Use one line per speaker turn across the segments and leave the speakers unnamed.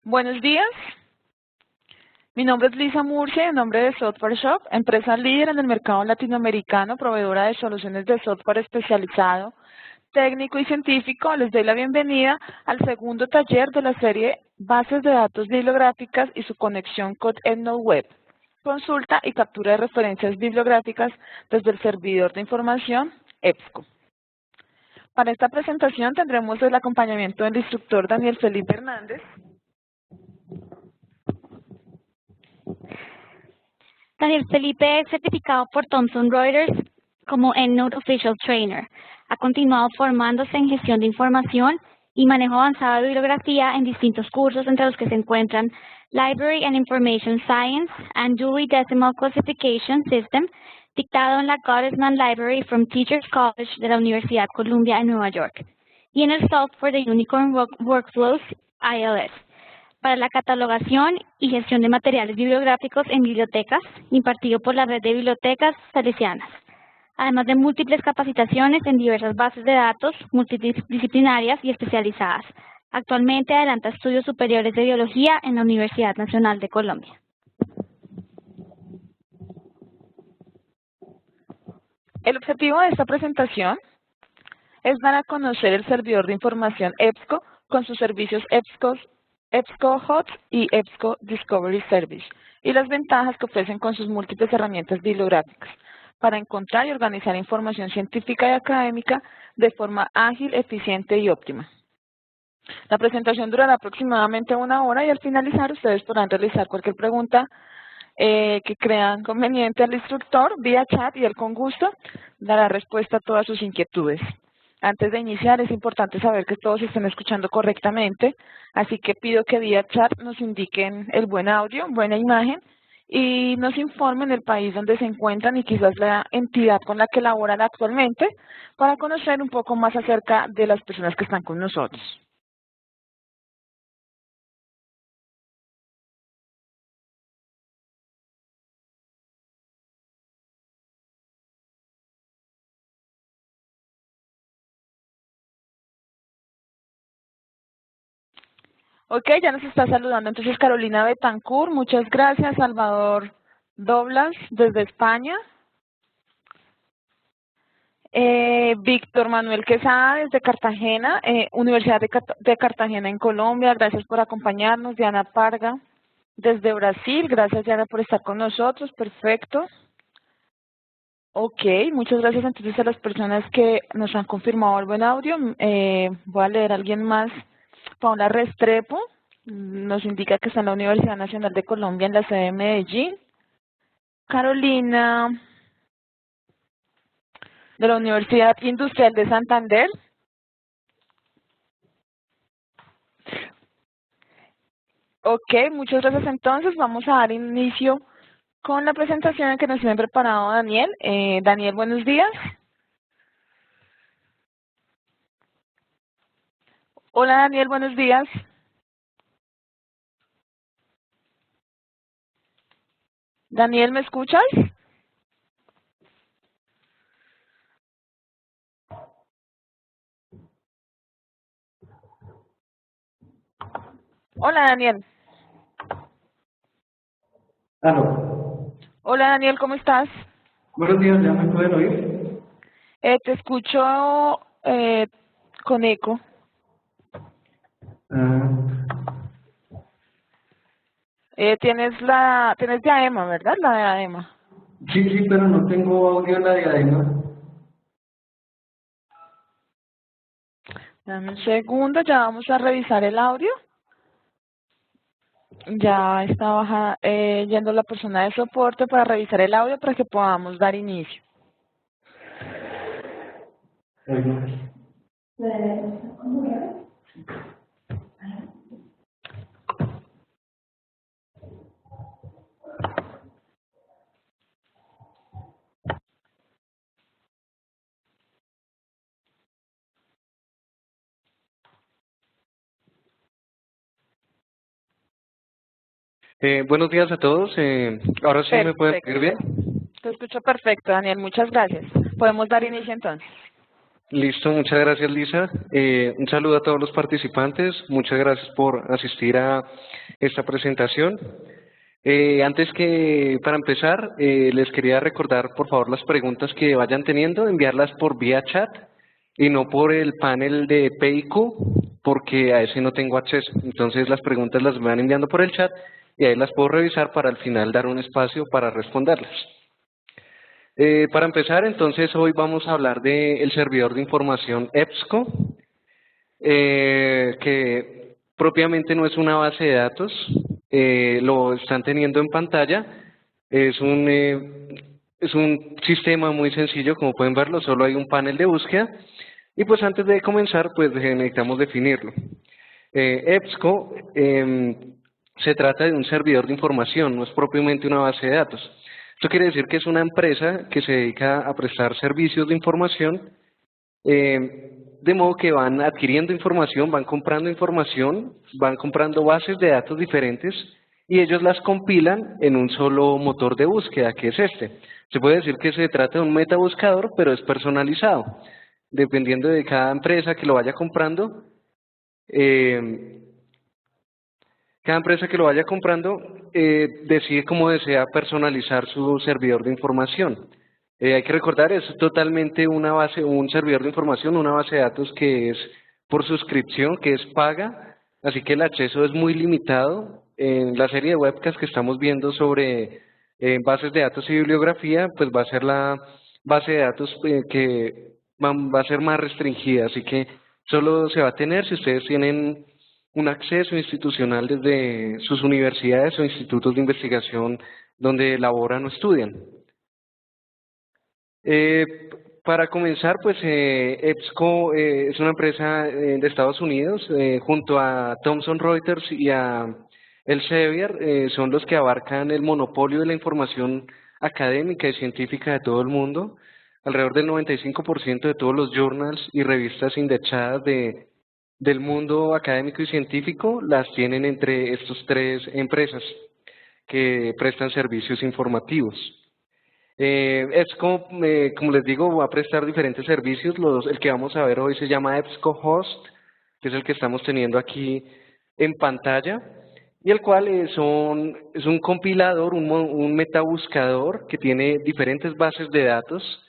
Buenos días, mi nombre es Lisa Murcia, en nombre de Software Shop, empresa líder en el mercado latinoamericano, proveedora de soluciones de software especializado, técnico y científico. Les doy la bienvenida al segundo taller de la serie Bases de Datos Bibliográficas y su conexión con EndNote Web. Consulta y captura de referencias bibliográficas desde el servidor de información EBSCO. Para esta presentación tendremos el acompañamiento del instructor Daniel Felipe Hernández.
Daniel Felipe es certificado por Thomson Reuters como EndNote Official Trainer. Ha continuado formándose en gestión de información y manejo avanzado de bibliografía en distintos cursos, entre los que se encuentran Library and Information Science and Dewey Decimal Classification System, dictado en la Gottesman Library from Teachers College de la Universidad Columbia en Nueva York, y en el software de Unicorn Workflows ILS, para la catalogación y gestión de materiales bibliográficos en bibliotecas, impartido por la Red de Bibliotecas Salesianas, además de múltiples capacitaciones en diversas bases de datos multidisciplinarias y especializadas. Actualmente adelanta estudios superiores de biología en la Universidad Nacional de Colombia.
El objetivo de esta presentación es dar a conocer el servidor de información EBSCO con sus servicios EBSCO Hot y EBSCO Discovery Service y las ventajas que ofrecen con sus múltiples herramientas bibliográficas para encontrar y organizar información científica y académica de forma ágil, eficiente y óptima. La presentación durará aproximadamente 1 hora y al finalizar ustedes podrán realizar cualquier pregunta que crean conveniente al instructor vía chat y él con gusto dará respuesta a todas sus inquietudes. Antes de iniciar es importante saber que todos estén escuchando correctamente, así que pido que vía chat nos indiquen el buen audio, buena imagen y nos informen el país donde se encuentran y quizás la entidad con la que laboran actualmente para conocer un poco más acerca de las personas que están con nosotros. Ok, ya nos está saludando entonces Carolina Betancourt, muchas gracias. Carvalho Doblas desde España. Víctor Manuel Quesada desde Cartagena, Universidad de Cartagena en Colombia, gracias por acompañarnos. Diana Parga desde Brasil, gracias Diana por estar con nosotros, perfecto. Ok, muchas gracias entonces a las personas que nos han confirmado el buen audio. Voy a leer a alguien más. Paula Restrepo nos indica que está en la Universidad Nacional de Colombia en la sede de Medellín. Carolina de la Universidad Industrial de Santander. Ok, muchas gracias entonces. Vamos a dar inicio con la presentación que nos tiene preparado Daniel. Daniel, buenos días. Hola Daniel, buenos días. Daniel, ¿me escuchas? Hola Daniel.
Aló.
Hola Daniel, ¿cómo estás?
Buenos días, ¿ya me pueden oír?
Te escucho con eco. Tienes diadema, ¿verdad? La diadema.
Sí, pero no tengo audio en la diadema.
Dame un segundo, ya vamos a revisar el audio. Ya está yendo la persona de soporte para revisar el audio para que podamos dar inicio.
Buenos días a todos. Ahora sí me pueden
Perfecto.
oír bien.
Te escucho perfecto, Daniel. Muchas gracias. Podemos dar inicio entonces.
Listo, muchas gracias, Lisa. Un saludo a todos los participantes. Muchas gracias por asistir a esta presentación. Antes que para empezar, les quería recordar, por favor, las preguntas que vayan teniendo, enviarlas por vía chat y no por el panel de PIQ, porque a ese no tengo acceso. Entonces, las preguntas las van enviando por el chat y ahí las puedo revisar para al final dar un espacio para responderlas. Para empezar, entonces, hoy vamos a hablar del servidor de información EBSCO, que propiamente no es una base de datos, lo están teniendo en pantalla. Es un sistema muy sencillo, como pueden verlo, solo hay un panel de búsqueda. Y pues antes de comenzar, pues necesitamos definirlo. EBSCO se trata de un servidor de información, no es propiamente una base de datos. Esto quiere decir que es una empresa que se dedica a prestar servicios de información, de modo que van adquiriendo información, van comprando bases de datos diferentes y ellos las compilan en un solo motor de búsqueda, que es este. Se puede decir que se trata de un metabuscador, pero es personalizado. Dependiendo de cada empresa que lo vaya comprando, decide cómo desea personalizar su servidor de información. Hay que recordar, es totalmente un servidor de información, una base de datos que es por suscripción, que es paga, así que el acceso es muy limitado. En la serie de webcasts que estamos viendo sobre bases de datos y bibliografía, pues va a ser la base de datos va a ser más restringida, así que solo se va a tener si ustedes tienen un acceso institucional desde sus universidades o institutos de investigación donde laboran o estudian. Para comenzar, pues EBSCO es una empresa de Estados Unidos, junto a Thomson Reuters y a Elsevier, son los que abarcan el monopolio de la información académica y científica de todo el mundo. Alrededor del 95% de todos los journals y revistas indexadas del mundo académico y científico las tienen entre estas tres empresas que prestan servicios informativos. EBSCO, como les digo, va a prestar diferentes servicios. El que vamos a ver hoy se llama EBSCO Host, que es el que estamos teniendo aquí en pantalla, y el cual es un compilador, un metabuscador que tiene diferentes bases de datos.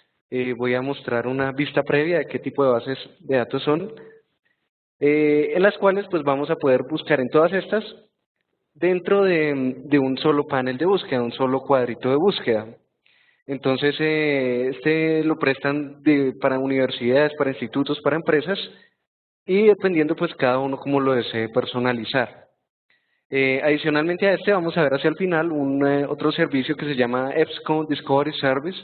Voy a mostrar una vista previa de qué tipo de bases de datos son, en las cuales pues vamos a poder buscar en todas estas dentro de un solo panel de búsqueda, un solo cuadrito de búsqueda. Entonces, este lo prestan para universidades, para institutos, para empresas, y dependiendo pues cada uno cómo lo desee personalizar. Adicionalmente a este vamos a ver hacia el final otro servicio que se llama EBSCO Discovery Service,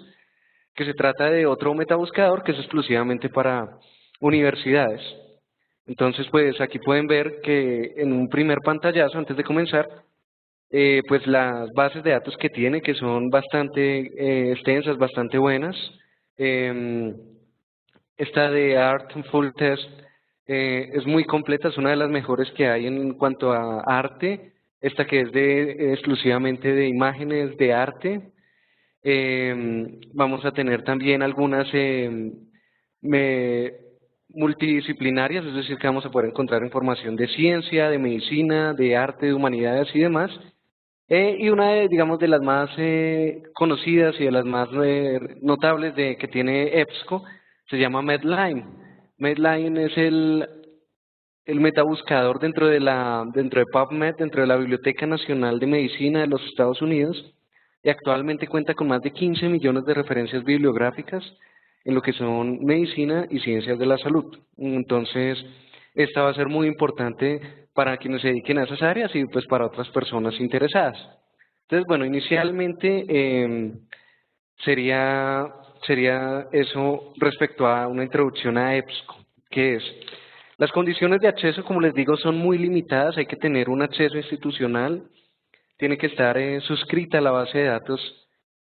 que se trata de otro metabuscador que es exclusivamente para universidades. Entonces, pues aquí pueden ver que en un primer pantallazo, antes de comenzar, pues las bases de datos que tiene, que son bastante extensas, bastante buenas. Esta de Art Full Test es muy completa, es una de las mejores que hay en cuanto a arte. Esta que es exclusivamente de imágenes de arte. Vamos a tener también algunas multidisciplinarias, es decir, que vamos a poder encontrar información de ciencia, de medicina, de arte, de humanidades y demás. Y una digamos, de las más conocidas y de las más notables que tiene EBSCO se llama Medline. Medline es el metabuscador dentro de PubMed, dentro de la Biblioteca Nacional de Medicina de los Estados Unidos, y actualmente cuenta con más de 15 millones de referencias bibliográficas en lo que son medicina y ciencias de la salud. Entonces, esta va a ser muy importante para quienes se dediquen a esas áreas y pues para otras personas interesadas. Entonces, bueno, inicialmente sería eso respecto a una introducción a EBSCO, que es las condiciones de acceso, como les digo, son muy limitadas. Hay que tener un acceso institucional, tiene que estar suscrita a la base de datos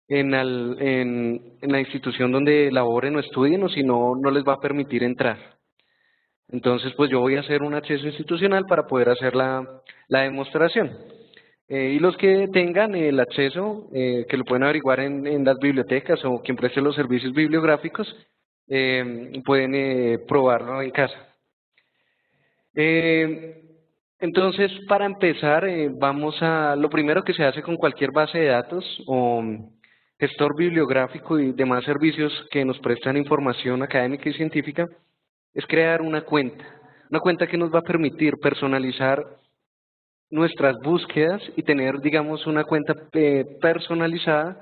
en la institución donde laboren o estudien, o si no, no les va a permitir entrar. Entonces, pues yo voy a hacer un acceso institucional para poder hacer la demostración. Y los que tengan el acceso, que lo pueden averiguar en las bibliotecas o quien preste los servicios bibliográficos, pueden probarlo en casa. Entonces, para empezar, lo primero que se hace con cualquier base de datos o gestor bibliográfico y demás servicios que nos prestan información académica y científica, es crear una cuenta que nos va a permitir personalizar nuestras búsquedas y tener, digamos, una cuenta personalizada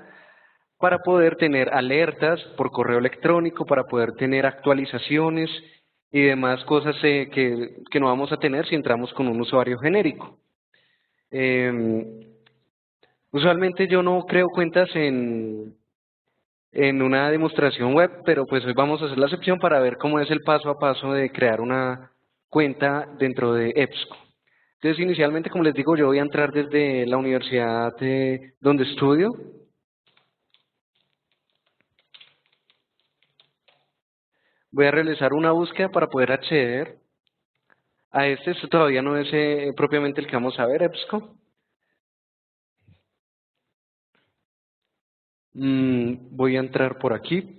para poder tener alertas por correo electrónico, para poder tener actualizaciones y demás cosas que no vamos a tener si entramos con un usuario genérico. Usualmente yo no creo cuentas en una demostración web, pero pues hoy vamos a hacer la excepción para ver cómo es el paso a paso de crear una cuenta dentro de EBSCO. Entonces, inicialmente, como les digo, yo voy a entrar desde la universidad donde estudio. Voy a realizar una búsqueda para poder acceder a este. Esto todavía no es propiamente el que vamos a ver, EBSCO. Voy a entrar por aquí,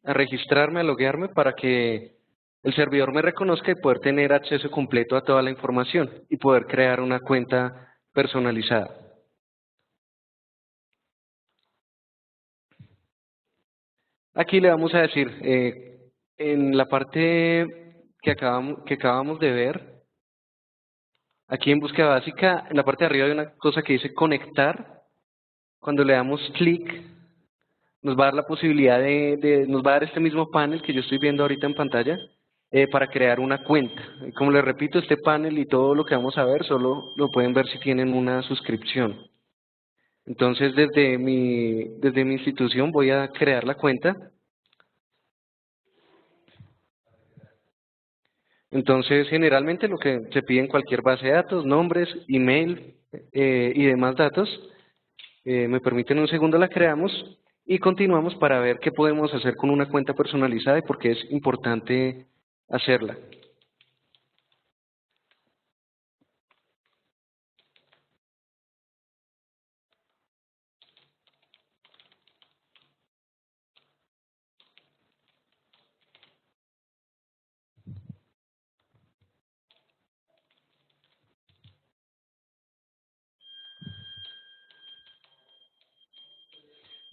a registrarme, a loguearme para que el servidor me reconozca y poder tener acceso completo a toda la información y poder crear una cuenta personalizada. Aquí le vamos a decir, en la parte que acabamos de ver, aquí en búsqueda básica, en la parte de arriba hay una cosa que dice conectar. Cuando le damos clic, nos va a dar la posibilidad nos va a dar este mismo panel que yo estoy viendo ahorita en pantalla para crear una cuenta. Como les repito, este panel y todo lo que vamos a ver solo lo pueden ver si tienen una suscripción. Entonces, desde mi institución voy a crear la cuenta. Entonces, generalmente lo que se pide en cualquier base de datos, nombres, email y demás datos. Me permiten un segundo, la creamos y continuamos para ver qué podemos hacer con una cuenta personalizada y por qué es importante hacerla.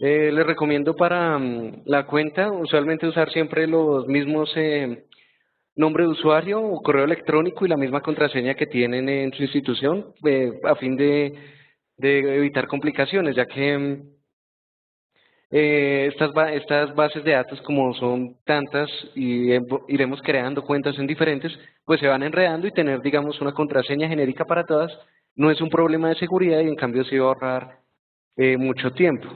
Les recomiendo para la cuenta, usualmente usar siempre los mismos nombre de usuario o correo electrónico y la misma contraseña que tienen en su institución a fin de evitar complicaciones, ya que estas bases de datos, como son tantas y iremos creando cuentas en diferentes, pues se van enredando y tener, digamos, una contraseña genérica para todas no es un problema de seguridad y en cambio sí va a ahorrar mucho tiempo.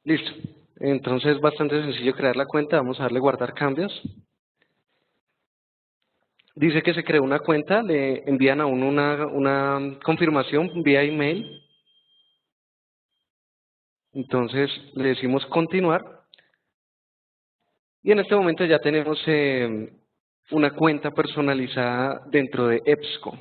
Listo. Entonces es bastante sencillo crear la cuenta. Vamos a darle guardar cambios. Dice que se creó una cuenta, le envían a uno una confirmación vía email. Entonces le decimos continuar. Y en este momento ya tenemos una cuenta personalizada dentro de EBSCO.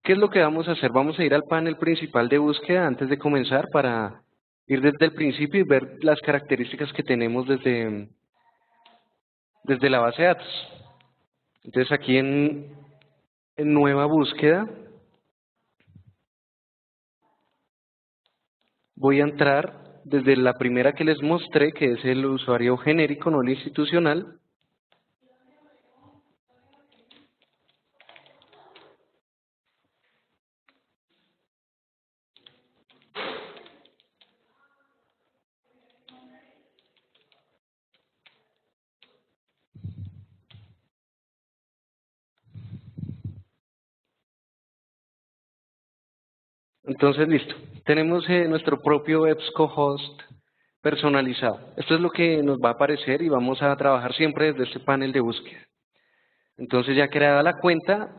¿Qué es lo que vamos a hacer? Vamos a ir al panel principal de búsqueda antes de comenzar para ir desde el principio y ver las características que tenemos desde la base de datos. Entonces aquí en nueva búsqueda voy a entrar desde la primera que les mostré, que es el usuario genérico, no el institucional. Entonces, listo. Tenemos nuestro propio EBSCOhost personalizado. Esto es lo que nos va a aparecer y vamos a trabajar siempre desde este panel de búsqueda. Entonces, ya creada la cuenta,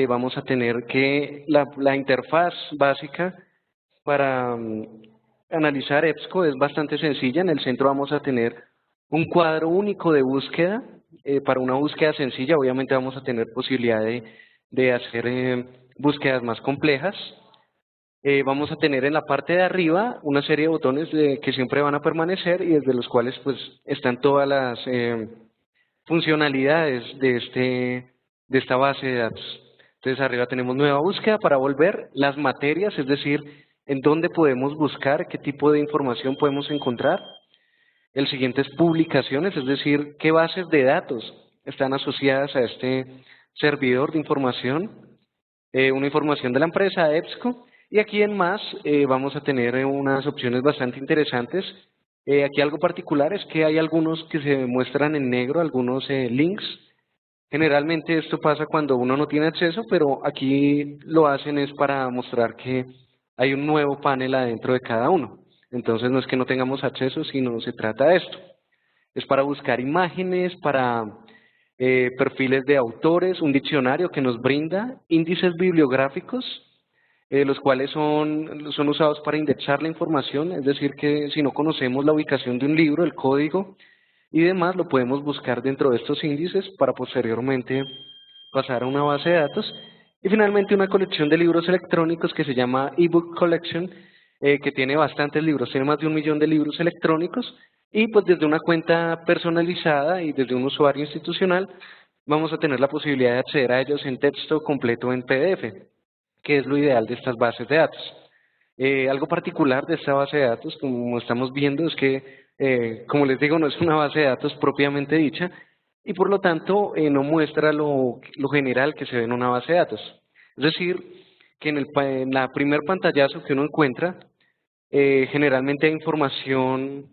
vamos a tener que la interfaz básica para analizar EBSCO es bastante sencilla. En el centro vamos a tener un cuadro único de búsqueda. Para una búsqueda sencilla, obviamente vamos a tener posibilidad de hacer búsquedas más complejas. Vamos a tener en la parte de arriba una serie de botones que siempre van a permanecer y desde los cuales pues están todas las funcionalidades de esta base de datos. Entonces arriba tenemos nueva búsqueda para volver, las materias, es decir, en dónde podemos buscar, qué tipo de información podemos encontrar. El siguiente es publicaciones, es decir, qué bases de datos están asociadas a este servidor de información, una información de la empresa EBSCO. Y aquí en más vamos a tener unas opciones bastante interesantes. Aquí algo particular es que hay algunos que se muestran en negro, algunos links. Generalmente esto pasa cuando uno no tiene acceso, pero aquí lo hacen es para mostrar que hay un nuevo panel adentro de cada uno. Entonces no es que no tengamos acceso, sino se trata de esto. Es para buscar imágenes, para perfiles de autores, un diccionario que nos brinda índices bibliográficos, los cuales son usados para indexar la información, es decir, que si no conocemos la ubicación de un libro, el código y demás, lo podemos buscar dentro de estos índices para posteriormente pasar a una base de datos. Y finalmente una colección de libros electrónicos que se llama eBook Collection, que tiene bastantes libros, tiene más de 1 millón de libros electrónicos, y pues desde una cuenta personalizada y desde un usuario institucional vamos a tener la posibilidad de acceder a ellos en texto completo en PDF, que es lo ideal de estas bases de datos. Algo particular de esta base de datos, como estamos viendo, es que, como les digo, no es una base de datos propiamente dicha y por lo tanto no muestra lo general que se ve en una base de datos. Es decir, que en la primer pantallazo que uno encuentra, generalmente hay información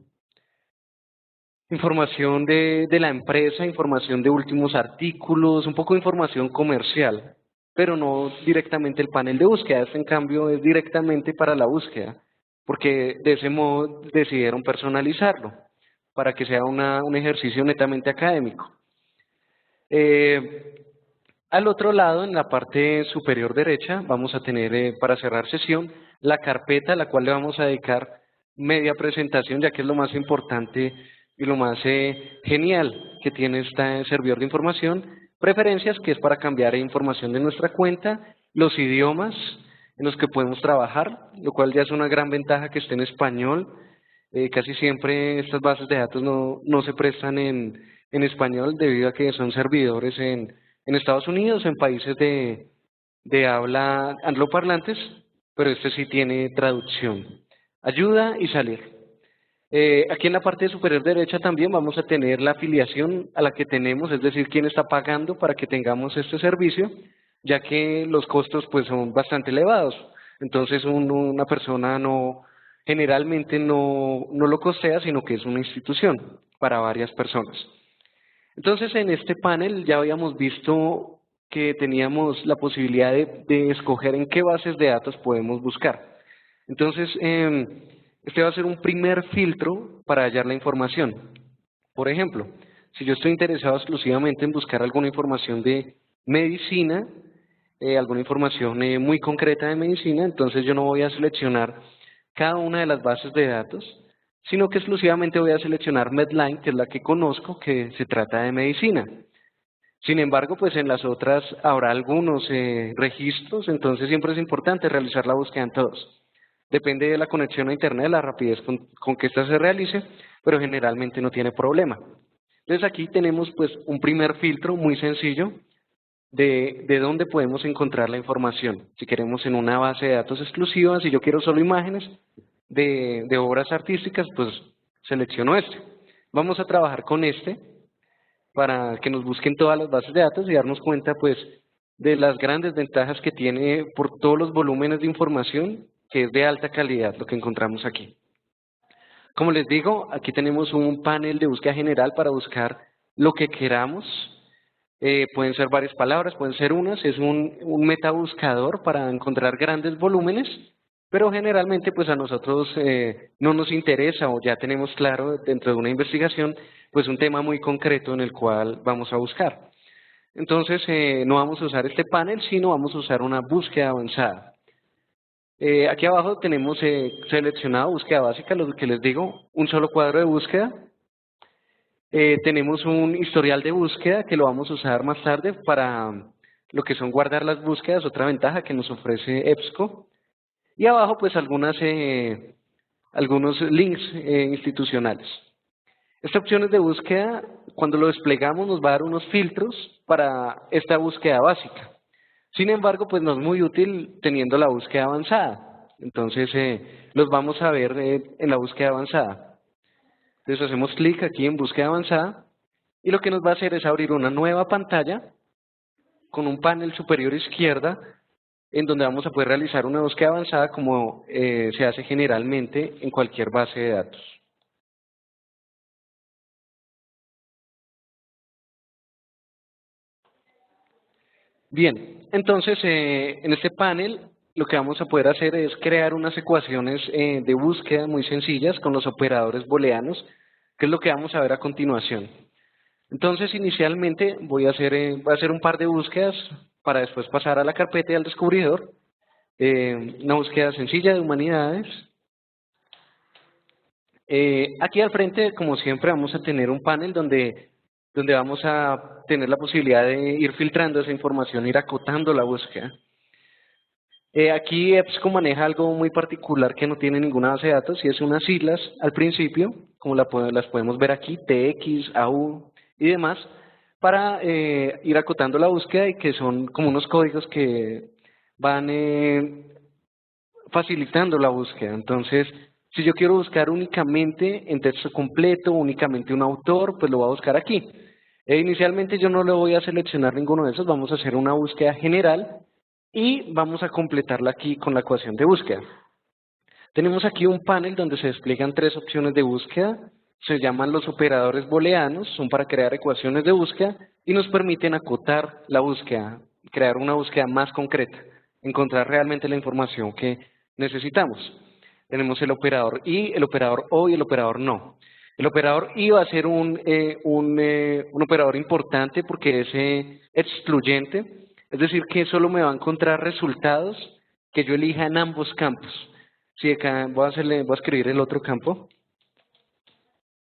de la empresa, información de últimos artículos, un poco de información comercial, pero no directamente el panel de búsqueda. Este, en cambio, es directamente para la búsqueda, porque de ese modo decidieron personalizarlo, para que sea un ejercicio netamente académico. Al otro lado, en la parte superior derecha, vamos a tener, para cerrar sesión, la carpeta a la cual le vamos a dedicar media presentación, ya que es lo más importante y lo más genial que tiene este servidor de información. Preferencias, que es para cambiar información de nuestra cuenta, los idiomas en los que podemos trabajar, lo cual ya es una gran ventaja que esté en español. Casi siempre estas bases de datos no se prestan en español debido a que son servidores en Estados Unidos, en países de habla angloparlantes, pero este sí tiene traducción. Ayuda y salir. Aquí en la parte superior derecha también vamos a tener la afiliación a la que tenemos, es decir, quién está pagando para que tengamos este servicio, ya que los costos pues son bastante elevados. Entonces una persona generalmente no lo costea, sino que es una institución para varias personas. Entonces en este panel ya habíamos visto que teníamos la posibilidad de escoger en qué bases de datos podemos buscar. Entonces este va a ser un primer filtro para hallar la información. Por ejemplo, si yo estoy interesado exclusivamente en buscar alguna información de medicina, alguna información muy concreta de medicina, entonces yo no voy a seleccionar cada una de las bases de datos, sino que exclusivamente voy a seleccionar Medline, que es la que conozco, que se trata de medicina. Sin embargo, pues en las otras habrá algunos registros, entonces siempre es importante realizar la búsqueda en todos. Depende de la conexión a internet, la rapidez con que ésta se realice, pero generalmente no tiene problema. Entonces aquí tenemos pues un primer filtro muy sencillo de dónde podemos encontrar la información. Si queremos en una base de datos exclusiva, si yo quiero solo imágenes de obras artísticas, pues selecciono este. Vamos a trabajar con este para que nos busquen todas las bases de datos y darnos cuenta pues de las grandes ventajas que tiene por todos los volúmenes de información, que es de alta calidad lo que encontramos aquí. Como les digo, aquí tenemos un panel de búsqueda general para buscar lo que queramos. Pueden ser varias palabras, pueden ser unas. Es un metabuscador para encontrar grandes volúmenes. pero generalmente pues a nosotros no nos interesa o ya tenemos claro dentro de una investigación pues un tema muy concreto en el cual vamos a buscar. Entonces no vamos a usar este panel, sino vamos a usar una búsqueda avanzada. Aquí abajo tenemos seleccionado búsqueda básica, lo que les digo, un solo cuadro de búsqueda. Tenemos un historial de búsqueda que lo vamos a usar más tarde para lo que son guardar las búsquedas, otra ventaja que nos ofrece EBSCO. Y abajo pues algunos links institucionales. Estas opciones de búsqueda, cuando lo desplegamos, nos va a dar unos filtros para esta búsqueda básica. Sin embargo, pues no es muy útil teniendo la búsqueda avanzada. Entonces, los vamos a ver en la búsqueda avanzada. Entonces, hacemos clic aquí en búsqueda avanzada y lo que nos va a hacer es abrir una nueva pantalla con un panel superior izquierda en donde vamos a poder realizar una búsqueda avanzada como se hace generalmente en cualquier base de datos. Bien, entonces en este panel lo que vamos a poder hacer es crear unas ecuaciones de búsqueda muy sencillas con los operadores booleanos, que es lo que vamos a ver a continuación. Entonces inicialmente voy a hacer un par de búsquedas para después pasar a la carpeta y al descubridor. Una búsqueda sencilla de humanidades. Aquí al frente, como siempre, vamos a tener un panel donde vamos a tener la posibilidad de ir filtrando esa información, ir acotando la búsqueda. Aquí EBSCO maneja algo muy particular que no tiene ninguna base de datos y es unas siglas al principio, como las podemos ver aquí, TX, AU y demás, para ir acotando la búsqueda y que son como unos códigos que van facilitando la búsqueda. Entonces, si yo quiero buscar únicamente en texto completo, únicamente un autor, pues lo voy a buscar aquí. Inicialmente yo no le voy a seleccionar ninguno de esos, vamos a hacer una búsqueda general y vamos a completarla aquí con la ecuación de búsqueda. Tenemos aquí un panel donde se despliegan tres opciones de búsqueda, se llaman los operadores booleanos, son para crear ecuaciones de búsqueda y nos permiten acotar la búsqueda, crear una búsqueda más concreta, encontrar realmente la información que necesitamos. Tenemos el operador y, el operador o y el operador no. El operador y va a ser un operador importante porque es excluyente, es decir, que solo me va a encontrar resultados que yo elija en ambos campos. Si acá voy a escribir el otro campo.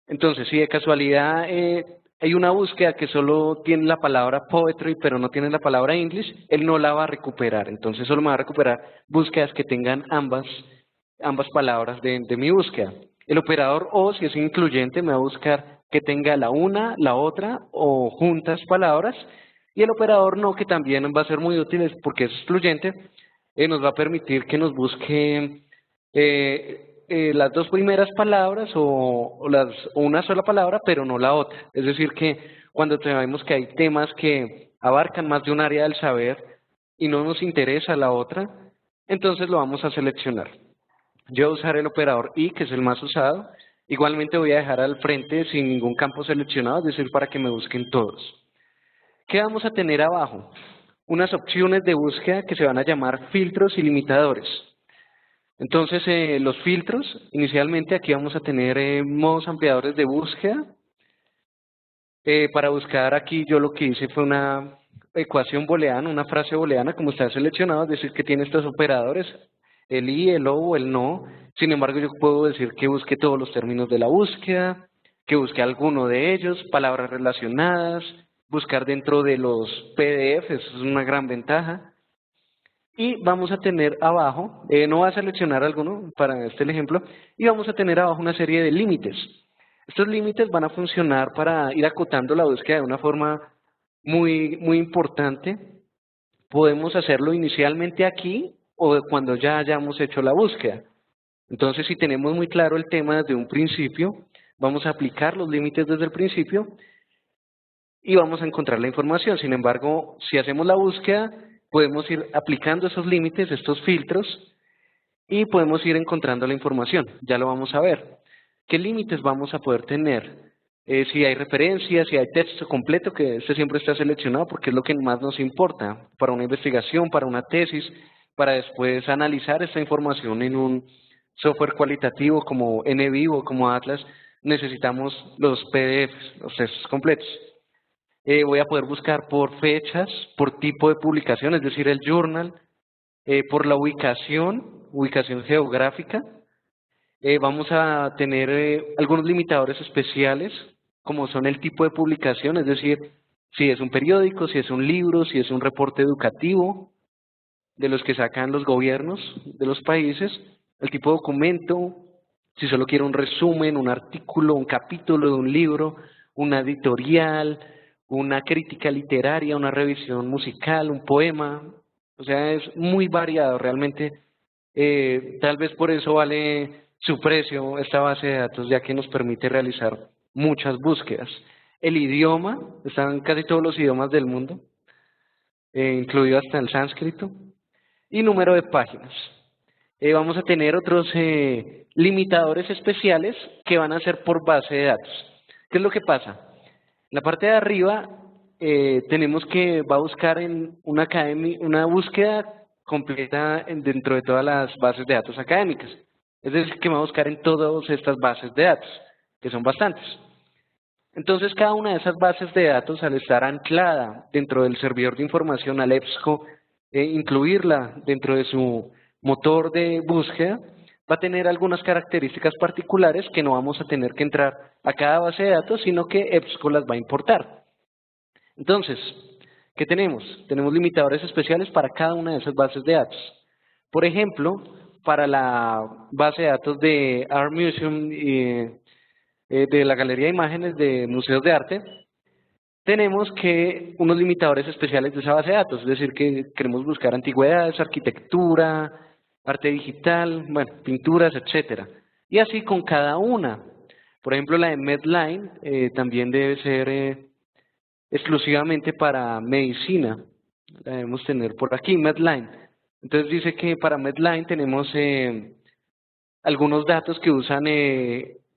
Entonces, si de casualidad hay una búsqueda que solo tiene la palabra poetry pero no tiene la palabra English, él no la va a recuperar. Entonces, solo me va a recuperar búsquedas que tengan ambas palabras de mi búsqueda. El operador o, si es incluyente, me va a buscar que tenga la una, la otra o juntas palabras. Y el operador no, que también va a ser muy útil porque es excluyente, nos va a permitir que nos busque las dos primeras palabras o una sola palabra, pero no la otra. Es decir, que cuando sabemos que hay temas que abarcan más de un área del saber y no nos interesa la otra, entonces lo vamos a seleccionar. Yo voy a usar el operador y, que es el más usado. Igualmente voy a dejar al frente sin ningún campo seleccionado, es decir, para que me busquen todos. ¿Qué vamos a tener abajo? Unas opciones de búsqueda que se van a llamar filtros y limitadores. Entonces, los filtros, inicialmente aquí vamos a tener modos ampliadores de búsqueda. Para buscar aquí yo lo que hice fue una ecuación booleana, una frase booleana, como está seleccionado, es decir, que tiene estos operadores, el y, el o, el no. Sin embargo, yo puedo decir que busque todos los términos de la búsqueda, que busque alguno de ellos, palabras relacionadas, buscar dentro de los PDF, eso es una gran ventaja. Y vamos a tener abajo, no voy a seleccionar alguno para este ejemplo, y vamos a tener abajo una serie de límites. Estos límites van a funcionar para ir acotando la búsqueda de una forma muy importante. Podemos hacerlo inicialmente aquí o cuando ya hayamos hecho la búsqueda. Entonces, si tenemos muy claro el tema desde un principio, vamos a aplicar los límites desde el principio y vamos a encontrar la información. Sin embargo, si hacemos la búsqueda, podemos ir aplicando esos límites, estos filtros, y podemos ir encontrando la información. Ya lo vamos a ver. ¿Qué límites vamos a poder tener? Si hay referencias, si hay texto completo, que este siempre está seleccionado porque es lo que más nos importa para una investigación, para una tesis. para después analizar esta información en un software cualitativo como NVivo, como Atlas, necesitamos los PDFs, los textos completos. Voy a poder buscar por fechas, por tipo de publicación, es decir, el journal, por la ubicación geográfica. Vamos a tener algunos limitadores especiales, como son el tipo de publicación, es decir, si es un periódico, si es un libro, si es un reporte educativo, de los que sacan los gobiernos de los países, el tipo de documento, si solo quiero un resumen, un artículo, un capítulo de un libro, una editorial, una crítica literaria, una revisión musical, un poema. O sea, es muy variado realmente. Tal vez por eso vale su precio esta base de datos, ya que nos permite realizar muchas búsquedas. El idioma, están casi todos los idiomas del mundo, incluido hasta el sánscrito, y número de páginas. Vamos a tener otros limitadores especiales que van a ser por base de datos. ¿Qué es lo que pasa? En la parte de arriba tenemos que va a buscar en una búsqueda completa dentro de todas las bases de datos académicas. Es decir, que va a buscar en todas estas bases de datos, que son bastantes. Entonces, cada una de esas bases de datos, al estar anclada dentro del servidor de información al EBSCO, incluirla dentro de su motor de búsqueda, va a tener algunas características particulares que no vamos a tener que entrar a cada base de datos, sino que EBSCO las va a importar. Entonces, ¿qué tenemos? Tenemos limitadores especiales para cada una de esas bases de datos. Por ejemplo, para la base de datos de Art Museum de la Galería de Imágenes de Museos de Arte, tenemos que unos limitadores especiales de esa base de datos, es decir, que queremos buscar antigüedades, arquitectura, arte digital, bueno, pinturas, etcétera. Y así con cada una. Por ejemplo, la de Medline también debe ser exclusivamente para medicina. La debemos tener por aquí, Medline. Entonces dice que para Medline tenemos algunos datos que usan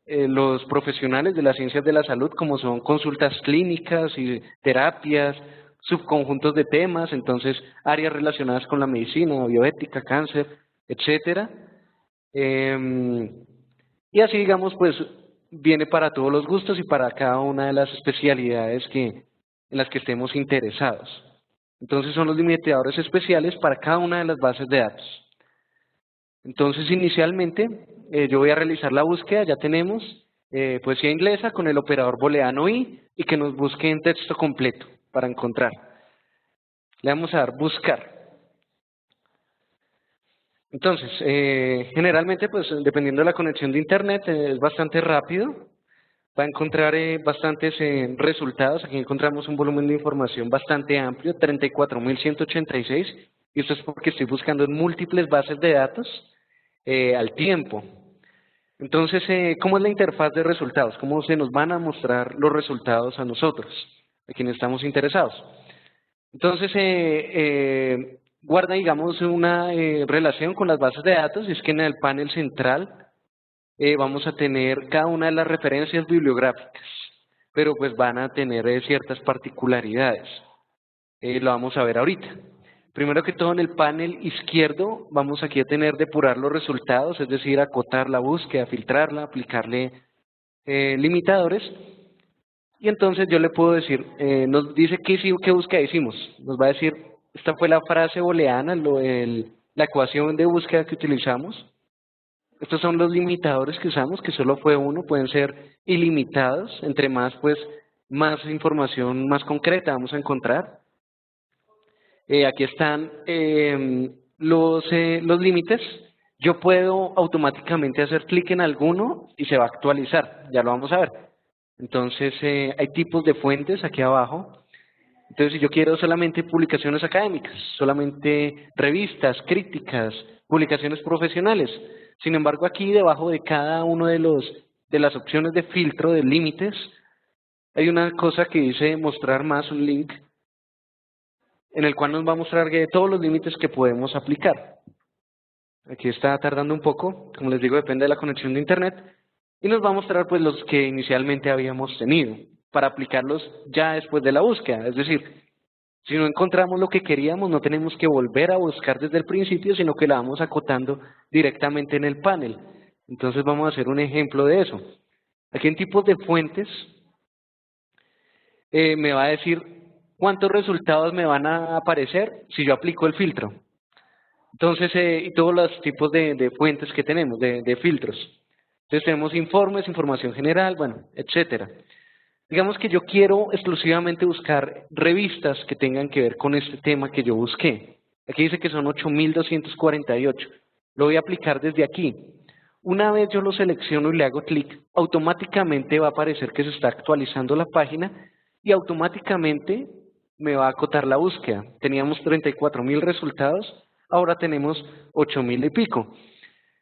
los profesionales de las ciencias de la salud, como son consultas clínicas y terapias, subconjuntos de temas, entonces áreas relacionadas con la medicina, bioética, cáncer, etcétera. Y así, digamos, pues viene para todos los gustos y para cada una de las especialidades en las que estemos interesados. Entonces son los limitadores especiales para cada una de las bases de datos. Entonces, inicialmente, yo voy a realizar la búsqueda, ya tenemos poesía inglesa con el operador booleano y que nos busque en texto completo para encontrar. Le vamos a dar buscar. Entonces, generalmente, pues dependiendo de la conexión de internet, es bastante rápido. Va a encontrar bastantes resultados. Aquí encontramos un volumen de información bastante amplio, 34.186, y esto es porque estoy buscando en múltiples bases de datos al tiempo. Entonces, ¿cómo es la interfaz de resultados? ¿Cómo se nos van a mostrar los resultados a nosotros, a quienes estamos interesados? Entonces, guarda, digamos, una relación con las bases de datos, y es que en el panel central vamos a tener cada una de las referencias bibliográficas, pero pues van a tener ciertas particularidades. Lo vamos a ver ahorita. Primero que todo, en el panel izquierdo vamos aquí a tener depurar los resultados, es decir, acotar la búsqueda, filtrarla, aplicarle limitadores. Y entonces yo le puedo decir, nos dice qué búsqueda hicimos. Nos va a decir, esta fue la frase booleana, la ecuación de búsqueda que utilizamos. Estos son los limitadores que usamos, que solo fue uno, pueden ser ilimitados. Entre más, pues, más información más concreta vamos a encontrar. Aquí están los límites. Yo puedo automáticamente hacer clic en alguno y se va a actualizar, ya lo vamos a ver. Entonces, hay tipos de fuentes aquí abajo. Entonces, si yo quiero solamente publicaciones académicas, solamente revistas, críticas, publicaciones profesionales. Sin embargo, aquí debajo de cada uno de las opciones de filtro de límites, hay una cosa que dice mostrar más, un link, en el cual nos va a mostrar todos los límites que podemos aplicar. Aquí está tardando un poco, como les digo, depende de la conexión de internet, y nos va a mostrar pues los que inicialmente habíamos tenido, para aplicarlos ya después de la búsqueda. Es decir, Si no encontramos lo que queríamos, no tenemos que volver a buscar desde el principio, sino que la vamos acotando directamente en el panel. Entonces vamos a hacer un ejemplo de eso. Aquí en tipos de fuentes, me va a decir cuántos resultados me van a aparecer si yo aplico el filtro. Entonces, y todos los tipos de fuentes que tenemos, de filtros. Entonces tenemos informes, información general, bueno, etcétera. Digamos que yo quiero exclusivamente buscar revistas que tengan que ver con este tema que yo busqué. Aquí dice que son 8.248. Lo voy a aplicar desde aquí. Una vez yo lo selecciono y le hago clic, automáticamente va a aparecer que se está actualizando la página y automáticamente me va a acotar la búsqueda. Teníamos 34.000 resultados, ahora tenemos 8.000 y pico.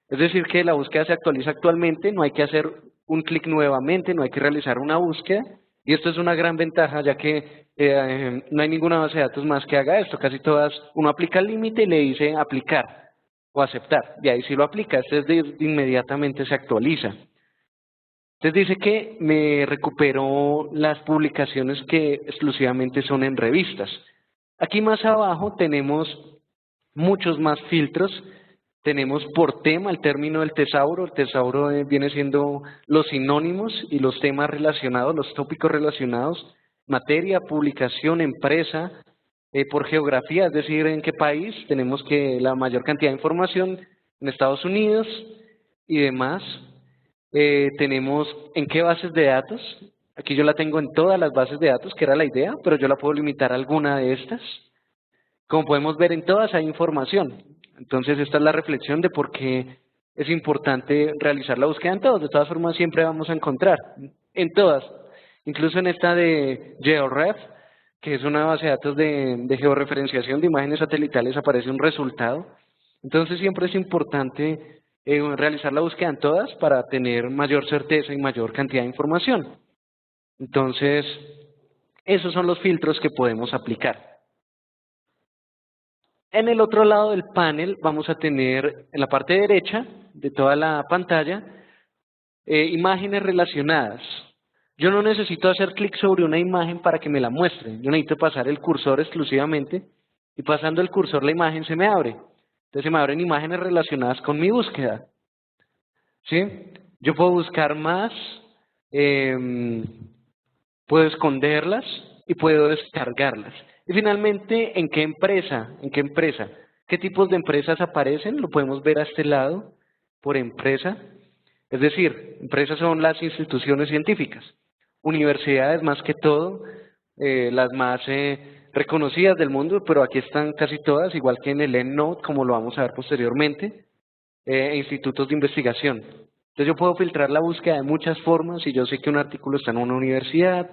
Es decir, que la búsqueda se actualiza actualmente, no hay que hacer un clic nuevamente, no hay que realizar una búsqueda. Y esto es una gran ventaja, ya que no hay ninguna base de datos más que haga esto. Casi todas, uno aplica el límite y le dice aplicar o aceptar. Y ahí sí lo aplica, inmediatamente se actualiza. Entonces dice que me recuperó las publicaciones que exclusivamente son en revistas. Aquí más abajo tenemos muchos más filtros. Tenemos por tema el término del tesauro. El tesauro viene siendo los sinónimos y los temas relacionados, los tópicos relacionados. Materia, publicación, empresa, por geografía, es decir, en qué país. Tenemos que la mayor cantidad de información en Estados Unidos y demás. Tenemos en qué bases de datos. Aquí yo la tengo en todas las bases de datos, que era la idea, pero yo la puedo limitar a alguna de estas. Como podemos ver, en todas hay información. Entonces, esta es la reflexión de por qué es importante realizar la búsqueda en todas. De todas formas, siempre vamos a encontrar en todas. Incluso en esta de GeoRef, que es una base de datos de georreferenciación de imágenes satelitales, aparece un resultado. Entonces, siempre es importante realizar la búsqueda en todas para tener mayor certeza y mayor cantidad de información. Entonces, esos son los filtros que podemos aplicar. En el otro lado del panel vamos a tener en la parte derecha de toda la pantalla imágenes relacionadas. Yo no necesito hacer clic sobre una imagen para que me la muestre. Yo necesito pasar el cursor exclusivamente y pasando el cursor la imagen se me abre. Entonces se me abren imágenes relacionadas con mi búsqueda. ¿Sí? Yo puedo buscar más, puedo esconderlas y puedo descargarlas. Y finalmente, ¿en qué empresa? ¿En qué empresa? ¿Qué tipos de empresas aparecen? Lo podemos ver a este lado, por empresa. Es decir, empresas son las instituciones científicas. Universidades más que todo, las más reconocidas del mundo, pero aquí están casi todas, igual que en el EndNote, como lo vamos a ver posteriormente, institutos de investigación. Entonces yo puedo filtrar la búsqueda de muchas formas. Si yo sé que un artículo está en una universidad,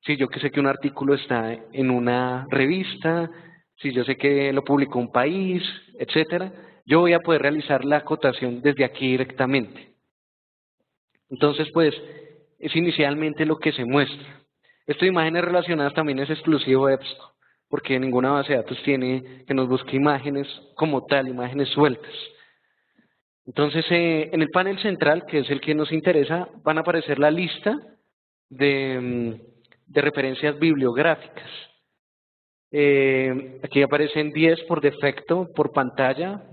si yo sé que un artículo está en una revista, si yo sé que lo publicó un país, etcétera, yo voy a poder realizar la acotación desde aquí directamente. Entonces, pues, es inicialmente lo que se muestra. Esto de imágenes relacionadas también es exclusivo de EBSCO, porque ninguna base de datos tiene que nos busque imágenes como tal, imágenes sueltas. Entonces, en el panel central, que es el que nos interesa, van a aparecer la lista de referencias bibliográficas. Aquí aparecen 10 por defecto, por pantalla.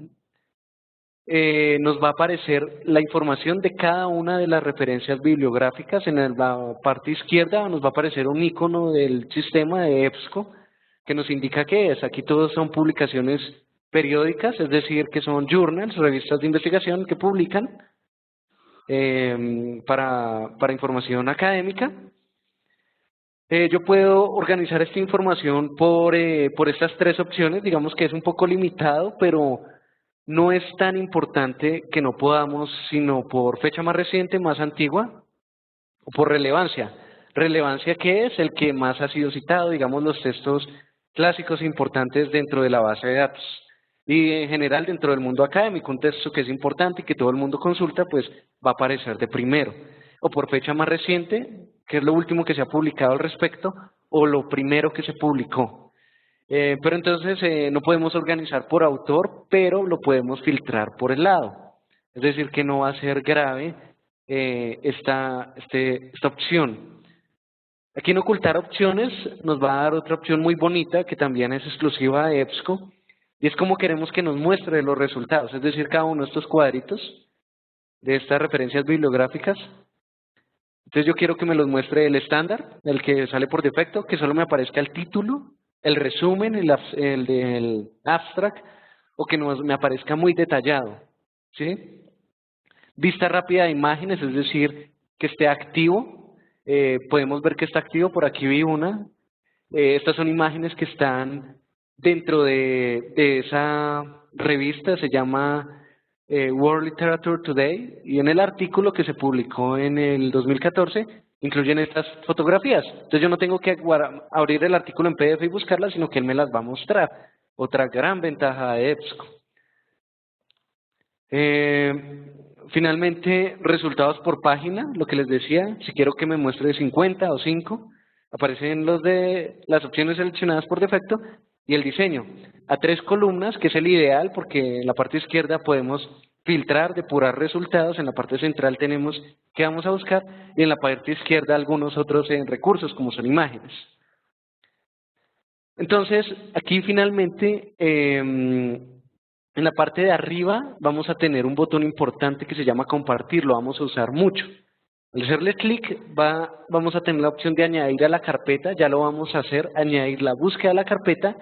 Nos va a aparecer la información de cada una de las referencias bibliográficas. En la parte izquierda nos va a aparecer un icono del sistema de EBSCO que nos indica qué es. Aquí todos son publicaciones periódicas, es decir, que son journals, revistas de investigación que publican para información académica. Yo puedo organizar esta información por estas tres opciones. Digamos que es un poco limitado, pero no es tan importante que no podamos, sino por fecha más reciente, más antigua, o por relevancia. ¿Relevancia qué es? El que más ha sido citado, digamos, los textos clásicos importantes dentro de la base de datos. Y en general dentro del mundo académico, un texto que es importante y que todo el mundo consulta, pues va a aparecer de primero. O por fecha más reciente, que es lo último que se ha publicado al respecto, o lo primero que se publicó. Pero entonces no podemos organizar por autor, pero lo podemos filtrar por el lado. Es decir, que no va a ser grave esta opción. Aquí en ocultar opciones nos va a dar otra opción muy bonita que también es exclusiva de EBSCO, y es como queremos que nos muestre los resultados, es decir, cada uno de estos cuadritos de estas referencias bibliográficas. Entonces yo quiero que me los muestre el estándar, el que sale por defecto, que solo me aparezca el título, el resumen, el del abstract, o que me aparezca muy detallado, ¿sí? Vista rápida de imágenes, es decir, que esté activo. Podemos ver que está activo, por aquí vi una. Estas son imágenes que están dentro de esa revista, se llama World Literature Today, y en el artículo que se publicó en el 2014 incluyen estas fotografías. Entonces yo no tengo que abrir el artículo en PDF y buscarlas, sino que él me las va a mostrar. Otra gran ventaja de EBSCO. Finalmente, resultados por página, lo que les decía, si quiero que me muestre 50 o 5, aparecen las opciones seleccionadas por defecto y el diseño. A 3 columnas, que es el ideal, porque en la parte izquierda podemos filtrar, depurar resultados, en la parte central tenemos qué vamos a buscar, y en la parte izquierda algunos otros recursos, como son imágenes. Entonces, aquí finalmente, en la parte de arriba vamos a tener un botón importante que se llama compartir, lo vamos a usar mucho. Al hacerle clic vamos a tener la opción de añadir a la carpeta, ya lo vamos a hacer, añadir la búsqueda a la carpeta,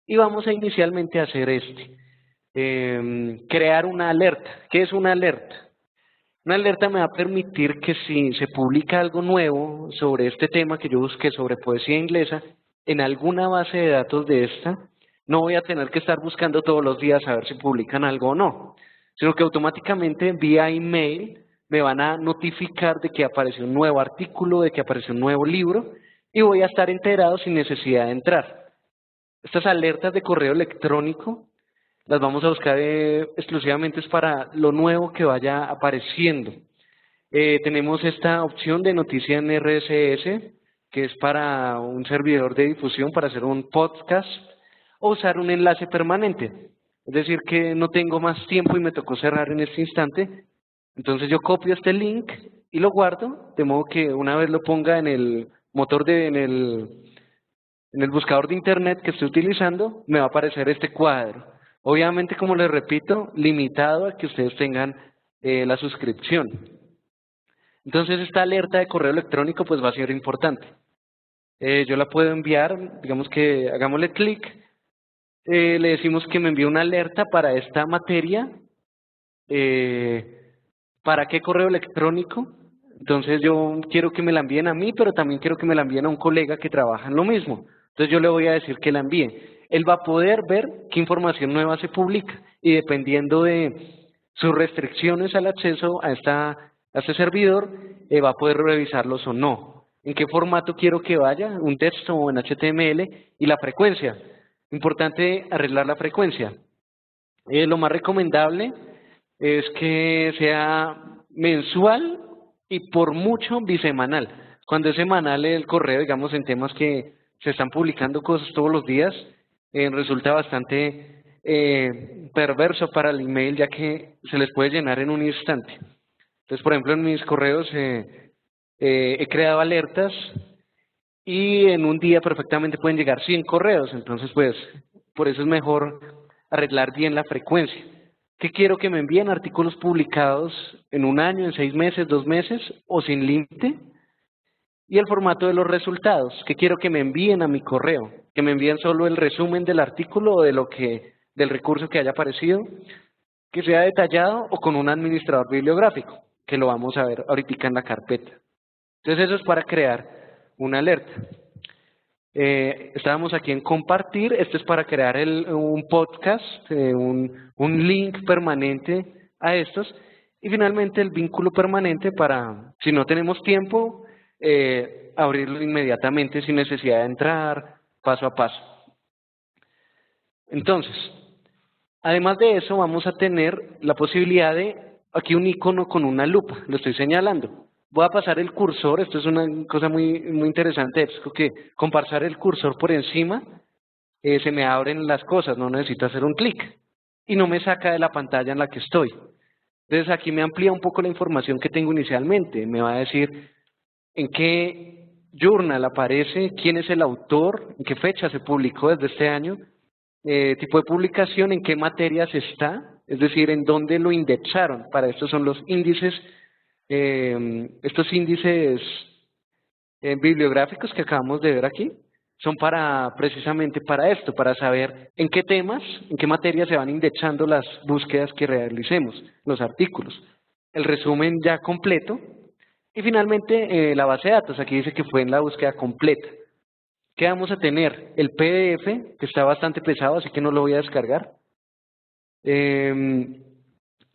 y vamos a inicialmente hacer crear una alerta. ¿Qué es una alerta? Una alerta me va a permitir que si se publica algo nuevo sobre este tema que yo busqué sobre poesía inglesa, en alguna base de datos de esta, no voy a tener que estar buscando todos los días a ver si publican algo o no, sino que automáticamente vía email me van a notificar de que apareció un nuevo artículo, de que apareció un nuevo libro, y voy a estar enterado sin necesidad de entrar. Estas alertas de correo electrónico las vamos a buscar exclusivamente para lo nuevo que vaya apareciendo. Tenemos esta opción de noticia en RSS, que es para un servidor de difusión, para hacer un podcast, o usar un enlace permanente. Es decir, que no tengo más tiempo y me tocó cerrar en este instante. Entonces yo copio este link y lo guardo, de modo que una vez lo ponga en el motor en el buscador de internet que estoy utilizando, me va a aparecer este cuadro. Obviamente, como les repito, limitado a que ustedes tengan la suscripción. Entonces esta alerta de correo electrónico pues va a ser importante. Yo la puedo enviar, digamos que hagámosle clic, le decimos que me envíe una alerta para esta materia. ¿Para qué correo electrónico? Entonces yo quiero que me la envíen a mí, pero también quiero que me la envíen a un colega que trabaja en lo mismo. Entonces yo le voy a decir que la envíe. Él va a poder ver qué información nueva se publica y dependiendo de sus restricciones al acceso a este servidor, va a poder revisarlos o no. ¿En qué formato quiero que vaya? ¿Un texto o en HTML? Y la frecuencia. Importante arreglar la frecuencia. Lo más recomendable es que sea mensual y por mucho bisemanal. Cuando es semanal el correo, digamos en temas que se están publicando cosas todos los días, resulta bastante perverso para el email, ya que se les puede llenar en un instante. Entonces, por ejemplo, en mis correos he creado alertas y en un día perfectamente pueden llegar 100 correos. Entonces, pues, por eso es mejor arreglar bien la frecuencia. ¿Qué quiero que me envíen? Artículos publicados en un año, en 6 meses, 2 meses o sin límite. Y el formato de los resultados. ¿Qué quiero que me envíen a mi correo? Que me envíen solo el resumen del artículo o del recurso que haya aparecido. Que sea detallado o con un administrador bibliográfico, que lo vamos a ver ahorita en la carpeta. Entonces eso es para crear una alerta. Estábamos aquí en compartir, esto es para crear un podcast, un link permanente a estos, y finalmente el vínculo permanente para, si no tenemos tiempo, abrirlo inmediatamente sin necesidad de entrar paso a paso. Entonces, además de eso vamos a tener la posibilidad de, aquí un icono con una lupa, lo estoy señalando. Voy a pasar el cursor, esto es una cosa muy interesante, EBSCO, que con pasar el cursor por encima se me abren las cosas, no necesito hacer un clic y no me saca de la pantalla en la que estoy. Entonces aquí me amplía un poco la información que tengo inicialmente, me va a decir en qué journal aparece quién es el autor, en qué fecha se publicó desde este año, tipo de publicación, en qué materias está, es decir, en dónde lo indexaron. Para esto son los índices, estos índices bibliográficos que acabamos de ver aquí, son precisamente para esto, para saber en qué temas, en qué materias se van indexando las búsquedas que realicemos, los artículos. El resumen ya completo y finalmente la base de datos, aquí dice que fue en la búsqueda completa. ¿Qué vamos a tener? El PDF, que está bastante pesado, así que no lo voy a descargar.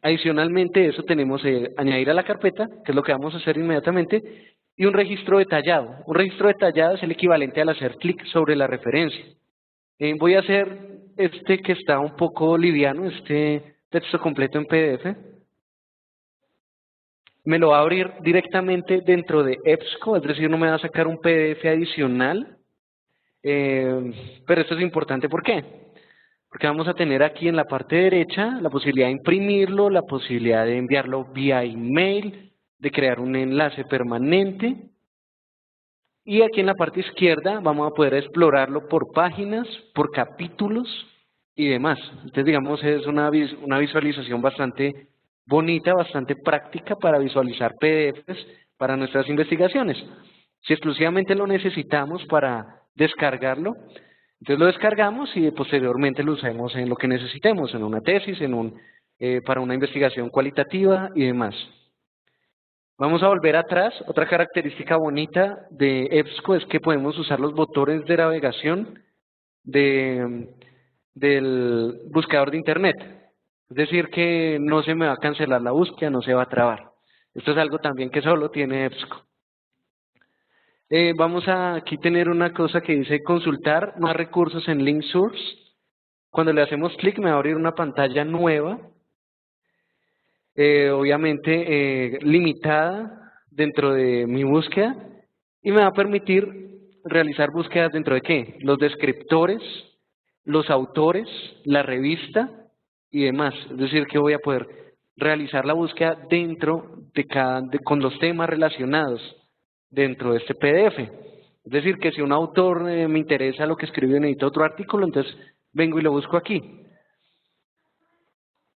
Adicionalmente eso tenemos añadir a la carpeta, que es lo que vamos a hacer inmediatamente, y un registro detallado. Un registro detallado es el equivalente al hacer clic sobre la referencia. Voy a hacer este que está un poco liviano, este texto completo en PDF. Me lo va a abrir directamente dentro de EBSCO, es decir, no me va a sacar un PDF adicional. Pero esto es importante, ¿por qué? Porque vamos a tener aquí en la parte derecha la posibilidad de imprimirlo, la posibilidad de enviarlo vía email, de crear un enlace permanente. Y aquí en la parte izquierda vamos a poder explorarlo por páginas, por capítulos y demás. Entonces, digamos, es una visualización bastante bonita, bastante práctica para visualizar PDFs para nuestras investigaciones. Si exclusivamente lo necesitamos para descargarlo, entonces lo descargamos y posteriormente lo usamos en lo que necesitemos, en una tesis, para una investigación cualitativa y demás. Vamos a volver atrás. Otra característica bonita de EBSCO es que podemos usar los botones de navegación del buscador de Internet. Es decir, que no se me va a cancelar la búsqueda, no se va a trabar. Esto es algo también que solo tiene EBSCO. Vamos a aquí tener una cosa que dice consultar más recursos en Link Source. Cuando le hacemos clic me va a abrir una pantalla nueva. Obviamente limitada dentro de mi búsqueda y me va a permitir realizar búsquedas dentro de ¿qué? Los descriptores, los autores, la revista y demás. Es decir, que voy a poder realizar la búsqueda dentro con los temas relacionados dentro de este PDF. Es decir, que si un autor me interesa lo que escribió y necesito otro artículo, entonces vengo y lo busco aquí.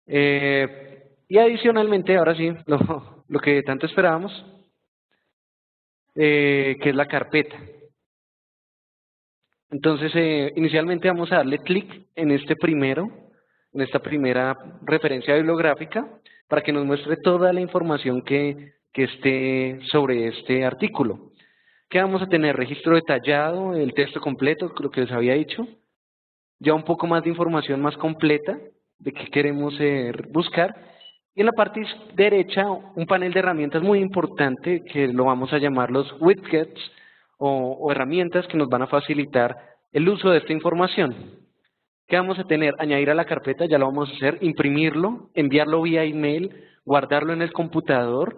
Y adicionalmente, ahora sí, lo que tanto esperábamos, que es la carpeta. Entonces, inicialmente vamos a darle clic en esta primera referencia bibliográfica, para que nos muestre toda la información que esté sobre este artículo. ¿Qué vamos a tener? Registro detallado, el texto completo, lo que les había dicho, ya un poco más de información más completa de qué queremos buscar. Y en la parte derecha, un panel de herramientas muy importante que lo vamos a llamar los widgets o herramientas que nos van a facilitar el uso de esta información. ¿Qué vamos a tener? Añadir a la carpeta, ya lo vamos a hacer, imprimirlo, enviarlo vía email, guardarlo en el computador,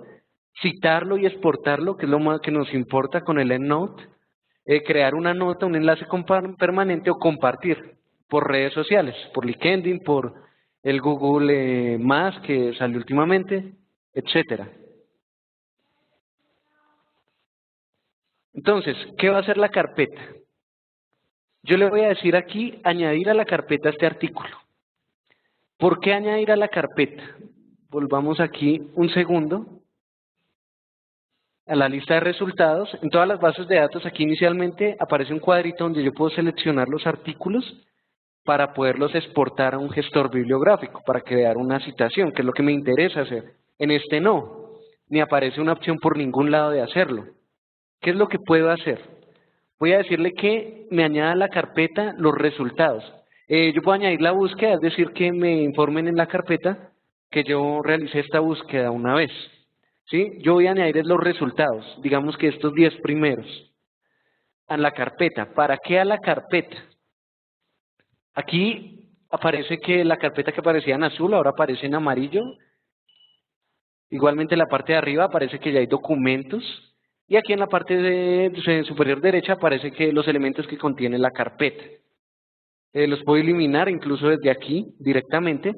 citarlo y exportarlo, que es lo más que nos importa con el EndNote, crear una nota, un enlace permanente o compartir por redes sociales, por LinkedIn, por el Google Más que salió últimamente, etcétera. Entonces, ¿qué va a hacer la carpeta? Yo le voy a decir aquí, añadir a la carpeta este artículo. ¿Por qué añadir a la carpeta? Volvamos aquí un segundo a la lista de resultados. En todas las bases de datos, aquí inicialmente aparece un cuadrito donde yo puedo seleccionar los artículos para poderlos exportar a un gestor bibliográfico, para crear una citación, que es lo que me interesa hacer. En este no, ni aparece una opción por ningún lado de hacerlo. ¿Qué es lo que puedo hacer? Voy a decirle que me añada a la carpeta los resultados. Yo puedo añadir la búsqueda, es decir, que me informen en la carpeta que yo realicé esta búsqueda una vez. ¿Sí? Yo voy a añadir los resultados, digamos que estos 10 primeros, a la carpeta. ¿Para qué a la carpeta? Aquí aparece que la carpeta que aparecía en azul ahora aparece en amarillo. Igualmente en la parte de arriba aparece que ya hay documentos. Y aquí en la parte superior derecha aparece que los elementos que contiene la carpeta. Los puedo eliminar incluso desde aquí directamente,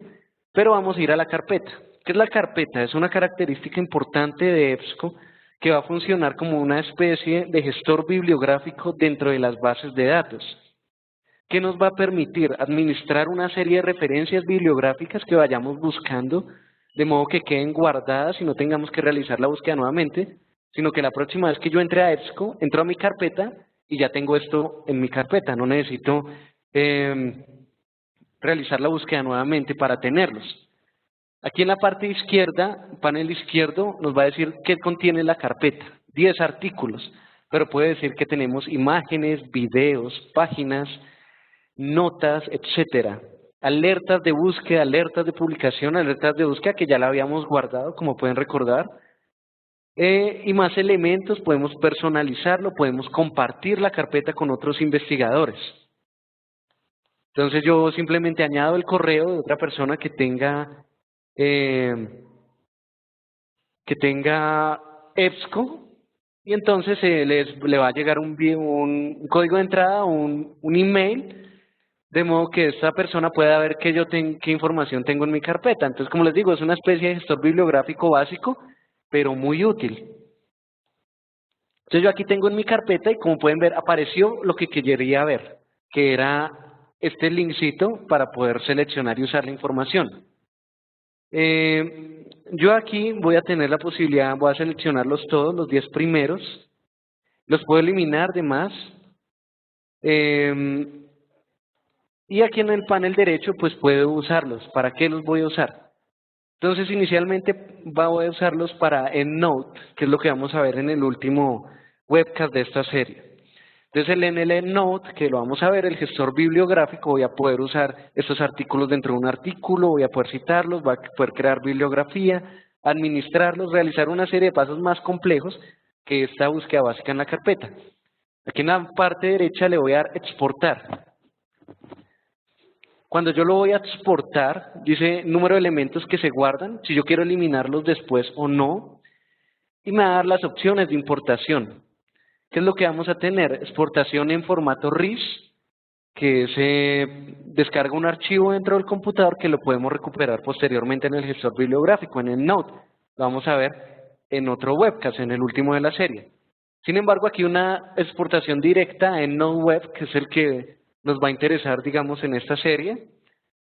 pero vamos a ir a la carpeta. ¿Qué es la carpeta? Es una característica importante de EBSCO que va a funcionar como una especie de gestor bibliográfico dentro de las bases de datos, que nos va a permitir administrar una serie de referencias bibliográficas que vayamos buscando, de modo que queden guardadas y no tengamos que realizar la búsqueda nuevamente, sino que la próxima vez que yo entre a EBSCO, entro a mi carpeta y ya tengo esto en mi carpeta, no necesito realizar la búsqueda nuevamente para tenerlos. Aquí en la parte izquierda, panel izquierdo, nos va a decir qué contiene la carpeta, 10 artículos, pero puede decir que tenemos imágenes, videos, páginas, notas, etcétera. Alertas de búsqueda, alertas de publicación, alertas de búsqueda que ya la habíamos guardado, como pueden recordar. Y más elementos, podemos personalizarlo, podemos compartir la carpeta con otros investigadores. Entonces yo simplemente añado el correo de otra persona que tenga EBSCO y entonces le va a llegar un código de entrada, un email, de modo que esta persona pueda ver qué información tengo en mi carpeta. Entonces, como les digo, es una especie de gestor bibliográfico básico, pero muy útil. Entonces yo aquí tengo en mi carpeta y como pueden ver apareció lo que quería ver, que era este linkcito para poder seleccionar y usar la información. Yo aquí voy a tener la posibilidad, voy a seleccionarlos todos, los 10 primeros, los puedo eliminar de más. Y aquí en el panel derecho pues puedo usarlos. ¿Para qué los voy a usar? Entonces inicialmente voy a usarlos para EndNote, que es lo que vamos a ver en el último webcast de esta serie. Entonces en el EndNote, que lo vamos a ver, el gestor bibliográfico, voy a poder usar estos artículos dentro de un artículo, voy a poder citarlos, voy a poder crear bibliografía, administrarlos, realizar una serie de pasos más complejos que esta búsqueda básica en la carpeta. Aquí en la parte derecha le voy a dar exportar. Cuando yo lo voy a exportar, dice número de elementos que se guardan, si yo quiero eliminarlos después o no, y me va a dar las opciones de importación. ¿Qué es lo que vamos a tener? Exportación en formato RIS, que se descarga un archivo dentro del computador que lo podemos recuperar posteriormente en el gestor bibliográfico, en EndNote. Lo vamos a ver en otro webcast, en el último de la serie. Sin embargo, aquí una exportación directa en EndNote Web, que es el que nos va a interesar, digamos, en esta serie.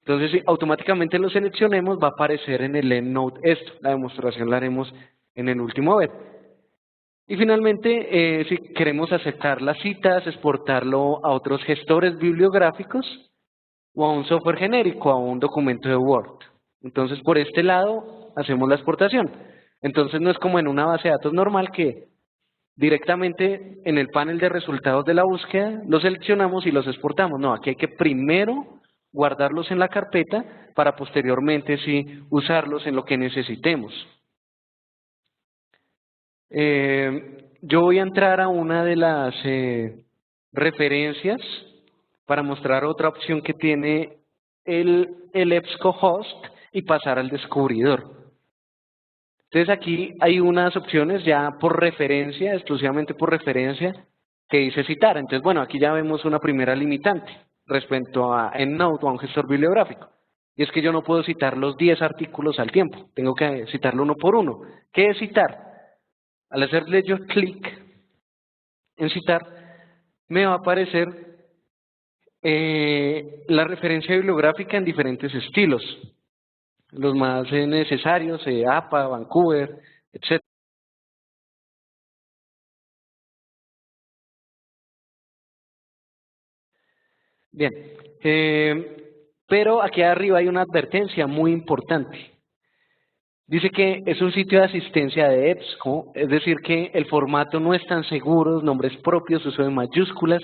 Entonces, si automáticamente lo seleccionemos, va a aparecer en el EndNote esto. La demostración la haremos en el último web. Y finalmente, si queremos aceptar las citas, exportarlo a otros gestores bibliográficos o a un software genérico, a un documento de Word. Entonces, por este lado, hacemos la exportación. Entonces, no es como en una base de datos normal que directamente en el panel de resultados de la búsqueda los seleccionamos y los exportamos. No, aquí hay que primero guardarlos en la carpeta para posteriormente sí usarlos en lo que necesitemos. Yo voy a entrar a una de las referencias para mostrar otra opción que tiene el EBSCOhost y pasar al descubridor. Entonces aquí hay unas opciones ya por referencia, exclusivamente por referencia, que dice citar. Entonces, bueno, aquí ya vemos una primera limitante respecto a EndNote o a un gestor bibliográfico. Y es que yo no puedo citar los 10 artículos al tiempo, tengo que citarlo uno por uno. ¿Qué es citar? Al hacerle yo clic en citar, me va a aparecer la referencia bibliográfica en diferentes estilos. Los más necesarios, APA, Vancouver, etc. Bien, pero aquí arriba hay una advertencia muy importante. Dice que es un sitio de asistencia de EBSCO, es decir que el formato no es tan seguro, nombres propios, uso de mayúsculas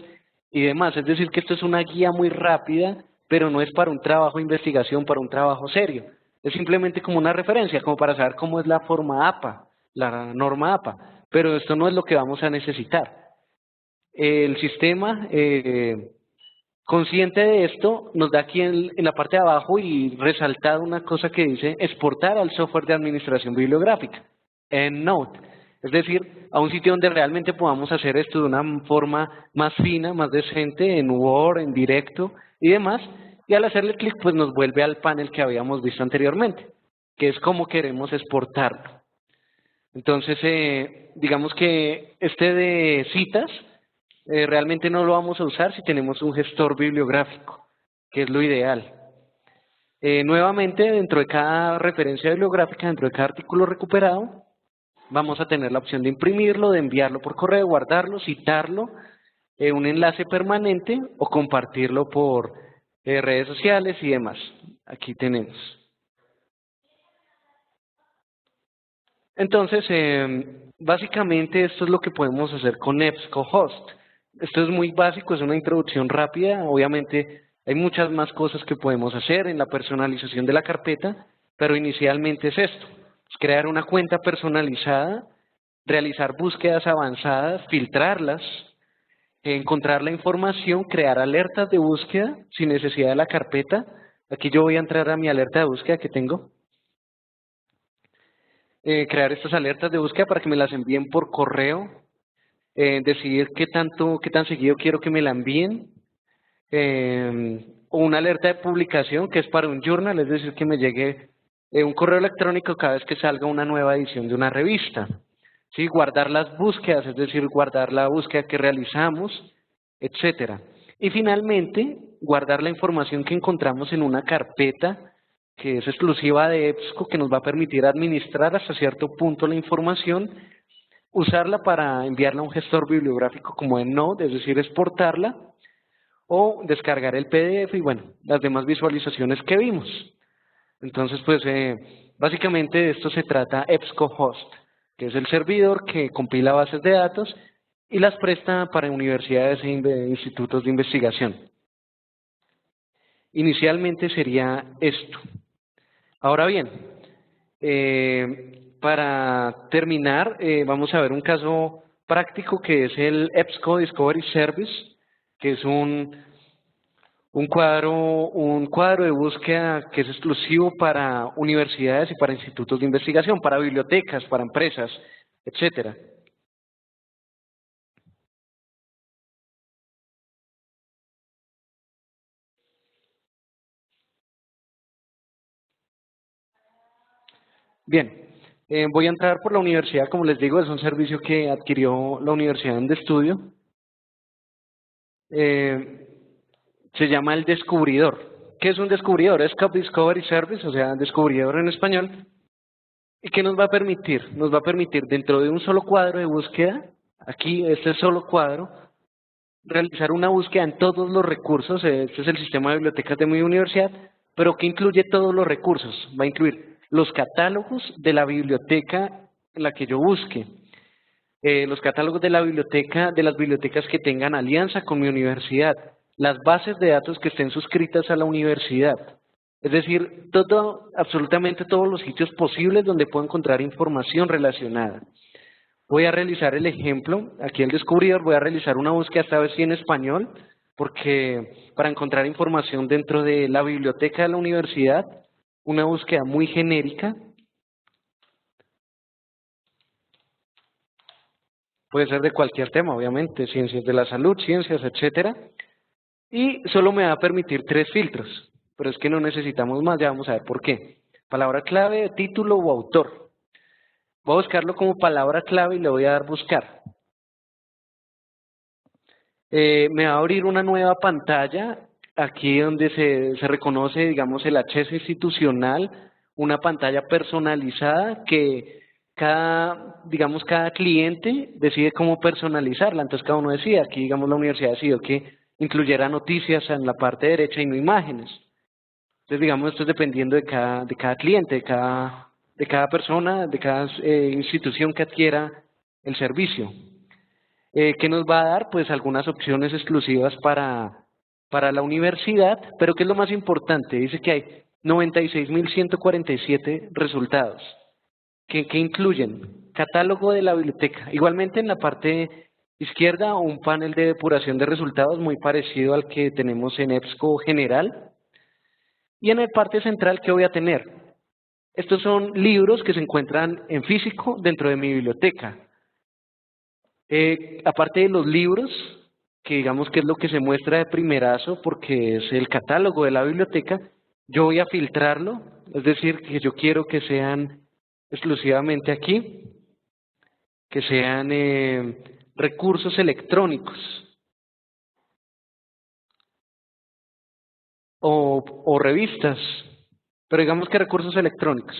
y demás. Es decir que esto es una guía muy rápida, pero no es para un trabajo de investigación, para un trabajo serio. Es simplemente como una referencia, como para saber cómo es la forma APA, la norma APA. Pero esto no es lo que vamos a necesitar. El sistema, consciente de esto, nos da aquí en la parte de abajo y resaltar una cosa que dice exportar al software de administración bibliográfica, EndNote. Es decir, a un sitio donde realmente podamos hacer esto de una forma más fina, más decente, en Word, en directo y demás. Y al hacerle clic, pues nos vuelve al panel que habíamos visto anteriormente, que es cómo queremos exportarlo. Entonces, digamos que este de citas realmente no lo vamos a usar si tenemos un gestor bibliográfico, que es lo ideal. Nuevamente, dentro de cada referencia bibliográfica, dentro de cada artículo recuperado, vamos a tener la opción de imprimirlo, de enviarlo por correo, guardarlo, citarlo, un enlace permanente o compartirlo por redes sociales y demás. Aquí tenemos. Entonces, básicamente esto es lo que podemos hacer con EBSCOhost. Esto es muy básico, es una introducción rápida. Obviamente hay muchas más cosas que podemos hacer en la personalización de la carpeta, pero inicialmente es esto. Es crear una cuenta personalizada, realizar búsquedas avanzadas, filtrarlas, encontrar la información, crear alertas de búsqueda sin necesidad de la carpeta. Aquí yo voy a entrar a mi alerta de búsqueda que tengo. Crear estas alertas de búsqueda para que me las envíen por correo, decidir qué tan seguido quiero que me la envíen, o una alerta de publicación que es para un journal, es decir, que me llegue un correo electrónico cada vez que salga una nueva edición de una revista. ¿Sí? Guardar las búsquedas, es decir, guardar la búsqueda que realizamos, etcétera. Y finalmente, guardar la información que encontramos en una carpeta que es exclusiva de EBSCO, que nos va a permitir administrar hasta cierto punto la información, usarla para enviarla a un gestor bibliográfico como EndNote, es decir, exportarla, o descargar el PDF y bueno, las demás visualizaciones que vimos. Entonces, pues, básicamente de esto se trata EBSCOhost, que es el servidor que compila bases de datos y las presta para universidades e institutos de investigación. Inicialmente sería esto. Ahora bien, para terminar, vamos a ver un caso práctico que es el EBSCO Discovery Service, que es un cuadro de búsqueda que es exclusivo para universidades y para institutos de investigación, para bibliotecas, para empresas, etcétera. Bien, voy a entrar por la universidad, como les digo, es un servicio que adquirió la universidad donde estudio. Se llama el descubridor. ¿Qué es un descubridor? Es Scope Discovery Service, o sea, descubridor en español. ¿Y qué nos va a permitir? Nos va a permitir dentro de un solo cuadro de búsqueda, aquí este solo cuadro, realizar una búsqueda en todos los recursos. Este es el sistema de bibliotecas de mi universidad, pero que incluye todos los recursos. Va a incluir los catálogos de la biblioteca en la que yo busque, los catálogos de la biblioteca, de las bibliotecas que tengan alianza con mi universidad, las bases de datos que estén suscritas a la universidad. Es decir, absolutamente todos los sitios posibles donde puedo encontrar información relacionada. Voy a realizar el ejemplo, aquí el descubridor, voy a realizar una búsqueda esta vez sí en español, porque para encontrar información dentro de la biblioteca de la universidad, una búsqueda muy genérica, puede ser de cualquier tema, obviamente, ciencias de la salud, ciencias, etcétera, y solo me va a permitir 3 filtros, pero es que no necesitamos más, ya vamos a ver por qué. Palabra clave, título o autor. Voy a buscarlo como palabra clave y le voy a dar buscar. Me va a abrir una nueva pantalla, aquí donde se reconoce, digamos, el acceso institucional, una pantalla personalizada que cada cliente decide cómo personalizarla, entonces cada uno decide, aquí digamos la universidad decidió que incluyera noticias en la parte derecha y no imágenes. Entonces digamos esto es dependiendo de cada cliente, de cada persona, de cada institución que adquiera el servicio. ¿Qué nos va a dar? Pues algunas opciones exclusivas para la universidad, pero ¿qué es lo más importante? Dice que hay 96.147 resultados. ¿Qué incluyen? Catálogo de la biblioteca. Igualmente en la parte izquierda un panel de depuración de resultados muy parecido al que tenemos en EBSCO general. Y en la parte central, ¿qué voy a tener? Estos son libros que se encuentran en físico dentro de mi biblioteca. Aparte de los libros, que digamos que es lo que se muestra de primerazo porque es el catálogo de la biblioteca, yo voy a filtrarlo, es decir, que yo quiero que sean exclusivamente aquí. que sean recursos electrónicos o revistas, pero digamos que recursos electrónicos.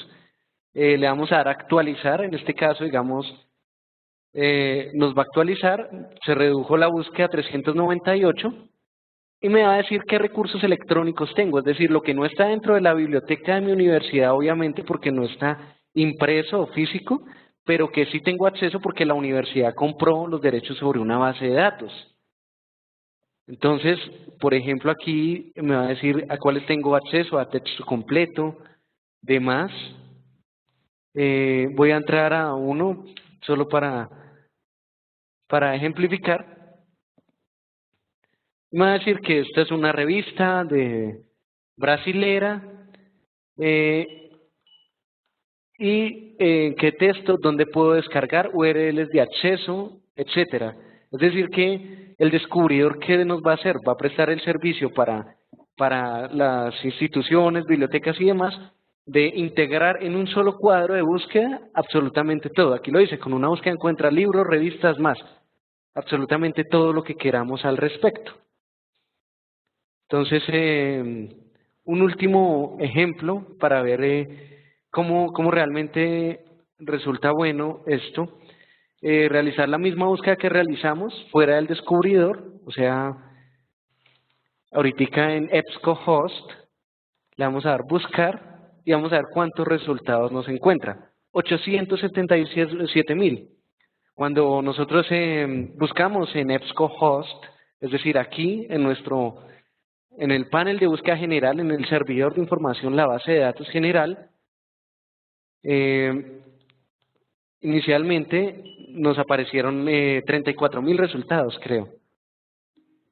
Le vamos a dar a actualizar, en este caso, digamos, nos va a actualizar, se redujo la búsqueda a 398 y me va a decir qué recursos electrónicos tengo, es decir, lo que no está dentro de la biblioteca de mi universidad, obviamente, porque no está impreso o físico, pero que sí tengo acceso porque la universidad compró los derechos sobre una base de datos. Entonces, por ejemplo, aquí me va a decir a cuáles tengo acceso, a texto completo, demás. Voy a entrar a uno solo para ejemplificar. Me va a decir que esta es una revista brasilera y qué texto, dónde puedo descargar, URLs de acceso, etcétera. Es decir que el descubridor, ¿qué nos va a hacer? Va a prestar el servicio para las instituciones, bibliotecas y demás, de integrar en un solo cuadro de búsqueda absolutamente todo. Aquí lo dice, con una búsqueda encuentra libros, revistas, más. Absolutamente todo lo que queramos al respecto. Entonces, un último ejemplo para ver cómo realmente resulta bueno esto. Realizar la misma búsqueda que realizamos fuera del descubridor, o sea, ahorita en EBSCOhost, le vamos a dar buscar y vamos a ver cuántos resultados nos encuentra. 877,000. Cuando nosotros buscamos en EBSCOhost, es decir, aquí en el panel de búsqueda general, en el servidor de información, la base de datos general, inicialmente nos aparecieron 34,000 resultados, creo.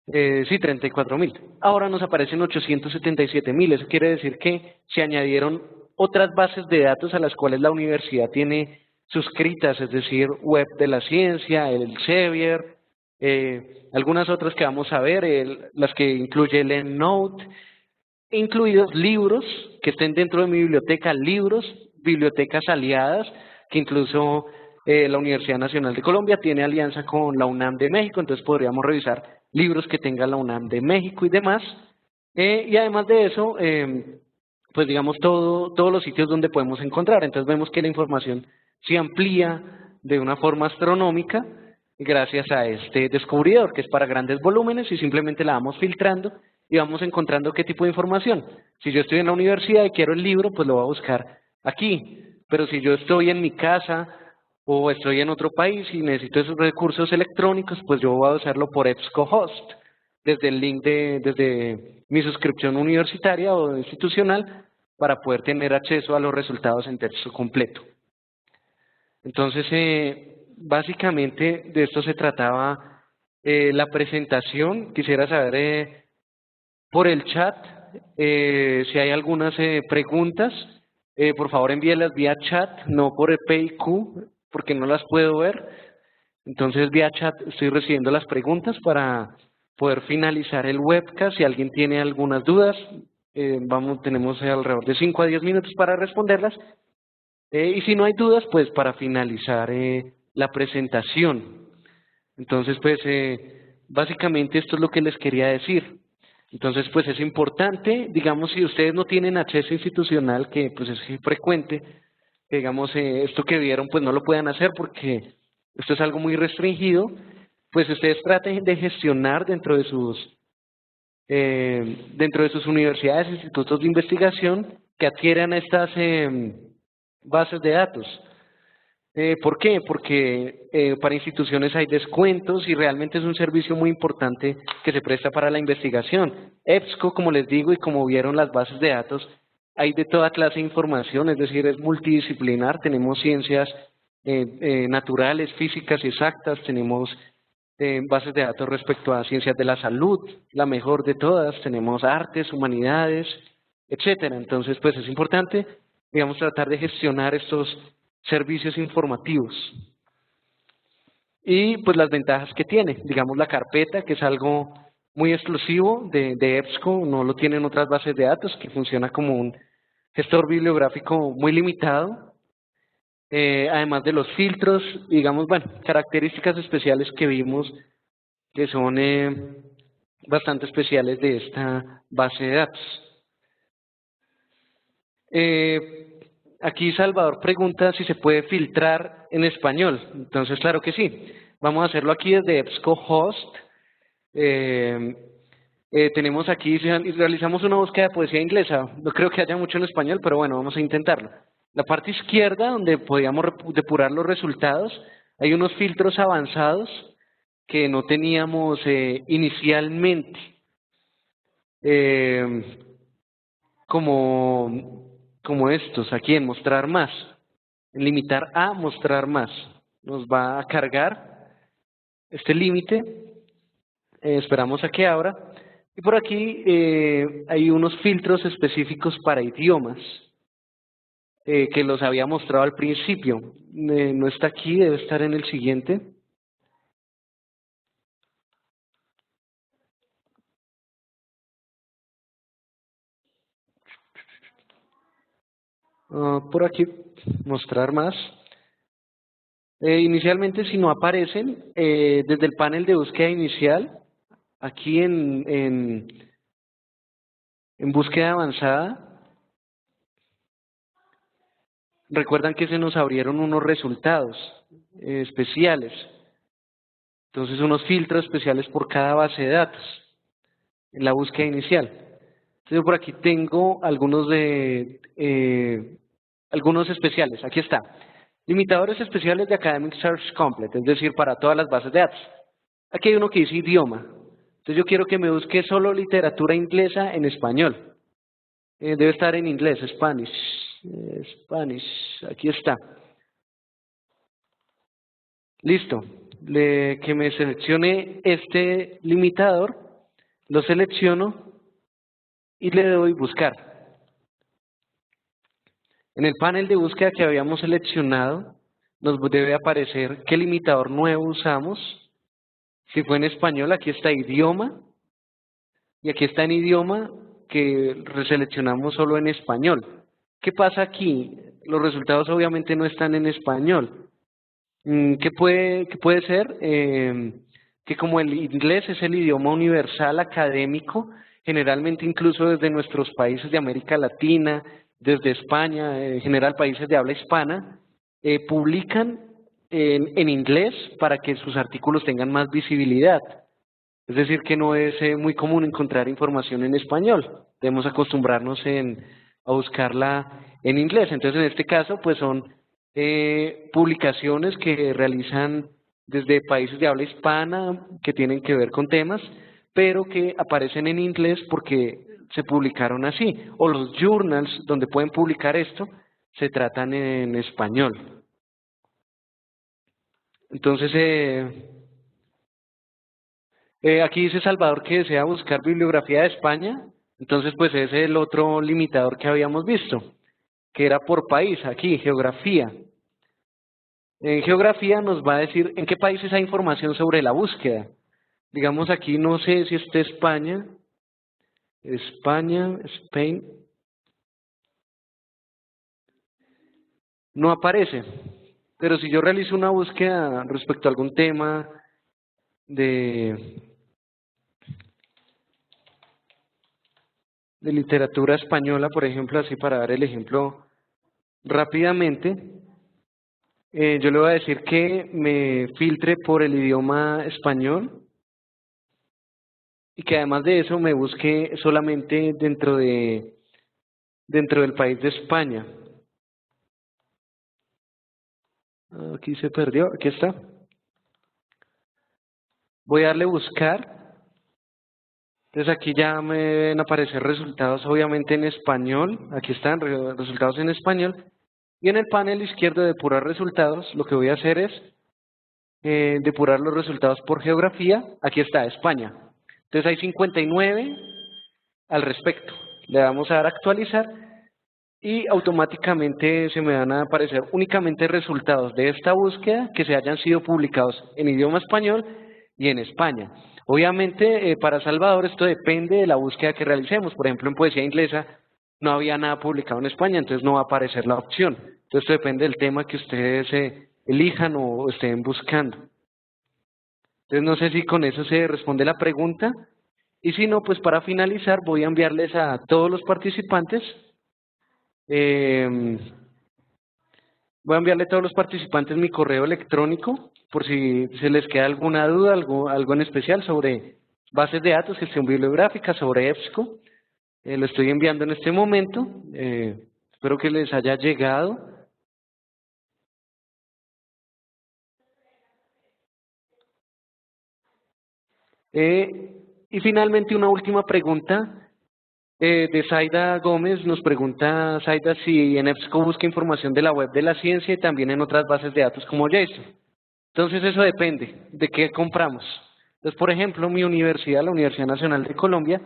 Sí, 34,000. Ahora nos aparecen 877,000. Eso quiere decir que se añadieron otras bases de datos a las cuales la universidad tiene suscritas, es decir, Web de la Ciencia, el Elsevier, algunas otras que vamos a ver, las que incluye el EndNote, incluidos libros que estén dentro de mi biblioteca, libros, bibliotecas aliadas, que incluso la Universidad Nacional de Colombia tiene alianza con la UNAM de México, entonces podríamos revisar libros que tenga la UNAM de México y demás. Y además de eso, pues digamos todos los sitios donde podemos encontrar. Entonces vemos que la información se amplía de una forma astronómica gracias a este descubridor, que es para grandes volúmenes y simplemente la vamos filtrando y vamos encontrando qué tipo de información. Si yo estoy en la universidad y quiero el libro, pues lo voy a buscar aquí. Pero si yo estoy en mi casa o estoy en otro país y necesito esos recursos electrónicos, pues yo voy a usarlo por EBSCOhost, desde el link desde mi suscripción universitaria o institucional, para poder tener acceso a los resultados en texto completo. Entonces, básicamente de esto se trataba la presentación. Quisiera saber por el chat si hay algunas preguntas. Por favor envíelas vía chat, no por PIQ, porque no las puedo ver. Entonces vía chat estoy recibiendo las preguntas para poder finalizar el webcast. Si alguien tiene algunas dudas, tenemos alrededor de 5 a 10 minutos para responderlas. Y si no hay dudas, pues para finalizar la presentación. Entonces, pues básicamente esto es lo que les quería decir. Entonces, pues es importante, digamos, si ustedes no tienen acceso institucional, que pues es frecuente, que digamos, esto que vieron, pues no lo puedan hacer porque esto es algo muy restringido, pues ustedes traten de gestionar dentro de sus universidades, institutos de investigación, que adquieran estas bases de datos. ¿Por qué? Porque para instituciones hay descuentos y realmente es un servicio muy importante que se presta para la investigación. EBSCO, como les digo, y como vieron las bases de datos, hay de toda clase de información, es decir, es multidisciplinar. Tenemos ciencias naturales, físicas exactas, tenemos bases de datos respecto a ciencias de la salud, la mejor de todas, tenemos artes, humanidades, etcétera. Entonces, pues es importante, digamos, tratar de gestionar estos servicios informativos. Y pues las ventajas que tiene, digamos la carpeta, que es algo muy exclusivo de EBSCO, no lo tienen otras bases de datos, que funciona como un gestor bibliográfico muy limitado. además de los filtros, digamos, bueno, características especiales que vimos que son bastante especiales de esta base de datos. Aquí Salvador pregunta si se puede filtrar en español. Entonces, claro que sí. Vamos a hacerlo aquí desde EBSCOhost. Tenemos aquí, realizamos una búsqueda de poesía inglesa. No creo que haya mucho en español, pero bueno, vamos a intentarlo. La parte izquierda, donde podíamos depurar los resultados, hay unos filtros avanzados que no teníamos inicialmente. Como estos, aquí en mostrar más, en limitar a mostrar más. Nos va a cargar este límite, esperamos a que abra, y por aquí hay unos filtros específicos para idiomas, que los había mostrado al principio. No está aquí, debe estar en el siguiente. Por aquí, mostrar más. Inicialmente, si no aparecen, desde el panel de búsqueda inicial, aquí en búsqueda avanzada, recuerdan que se nos abrieron unos resultados especiales. Entonces, unos filtros especiales por cada base de datos en la búsqueda inicial. Entonces, por aquí tengo algunos especiales. Aquí está. Limitadores especiales de Academic Search Complete, es decir, para todas las bases de datos. Aquí hay uno que dice idioma. Entonces yo quiero que me busque solo literatura inglesa en español. Debe estar en inglés, Spanish. Spanish, aquí está. Listo. Que me seleccione este limitador, lo selecciono y le doy buscar. En el panel de búsqueda que habíamos seleccionado, nos debe aparecer qué limitador nuevo usamos. Si fue en español, aquí está idioma. Y aquí está en idioma que reseleccionamos solo en español. ¿Qué pasa aquí? Los resultados obviamente no están en español. ¿Qué puede ser? Que como el inglés es el idioma universal académico, generalmente incluso desde nuestros países de América Latina, desde España, en general países de habla hispana, publican en inglés para que sus artículos tengan más visibilidad. Es decir, que no es muy común encontrar información en español. Debemos acostumbrarnos a buscarla en inglés. Entonces, en este caso, pues son publicaciones que realizan desde países de habla hispana que tienen que ver con temas, pero que aparecen en inglés porque se publicaron así. O los journals donde pueden publicar esto se tratan en español. Entonces, aquí dice Salvador que desea buscar bibliografía de España. Entonces, pues ese es el otro limitador que habíamos visto, que era por país, aquí, geografía. En geografía nos va a decir en qué países hay información sobre la búsqueda. Digamos aquí, no sé si está España, Spain, no aparece. Pero si yo realizo una búsqueda respecto a algún tema de literatura española, por ejemplo, así para dar el ejemplo rápidamente, yo le voy a decir que me filtre por el idioma español y que además de eso me busque solamente dentro del país de España. Aquí se perdió, aquí está. Voy a darle buscar. Entonces aquí ya me deben aparecer resultados obviamente en español. Aquí están resultados en español. Y en el panel izquierdo de depurar resultados, lo que voy a hacer es depurar los resultados por geografía. Aquí está, España. Entonces hay 59 al respecto. Le vamos a dar a actualizar y automáticamente se me van a aparecer únicamente resultados de esta búsqueda que se hayan sido publicados en idioma español y en España. Obviamente para Salvador esto depende de la búsqueda que realicemos. Por ejemplo, en poesía inglesa no había nada publicado en España, entonces no va a aparecer la opción. Entonces esto depende del tema que ustedes elijan o estén buscando. Entonces no sé si con eso se responde la pregunta. Y si no, pues para finalizar voy a enviarles a todos los participantes, voy a enviarle a todos los participantes mi correo electrónico por si se les queda alguna duda, algo en especial sobre bases de datos, gestión bibliográfica, sobre EBSCO. Lo estoy enviando en este momento. Espero que les haya llegado. Y finalmente una última pregunta de Zaida Gómez. Nos pregunta Zaida si en EBSCO busca información de la web de la ciencia y también en otras bases de datos como JSON. Entonces eso depende de qué compramos. Entonces, por ejemplo, mi universidad, la Universidad Nacional de Colombia,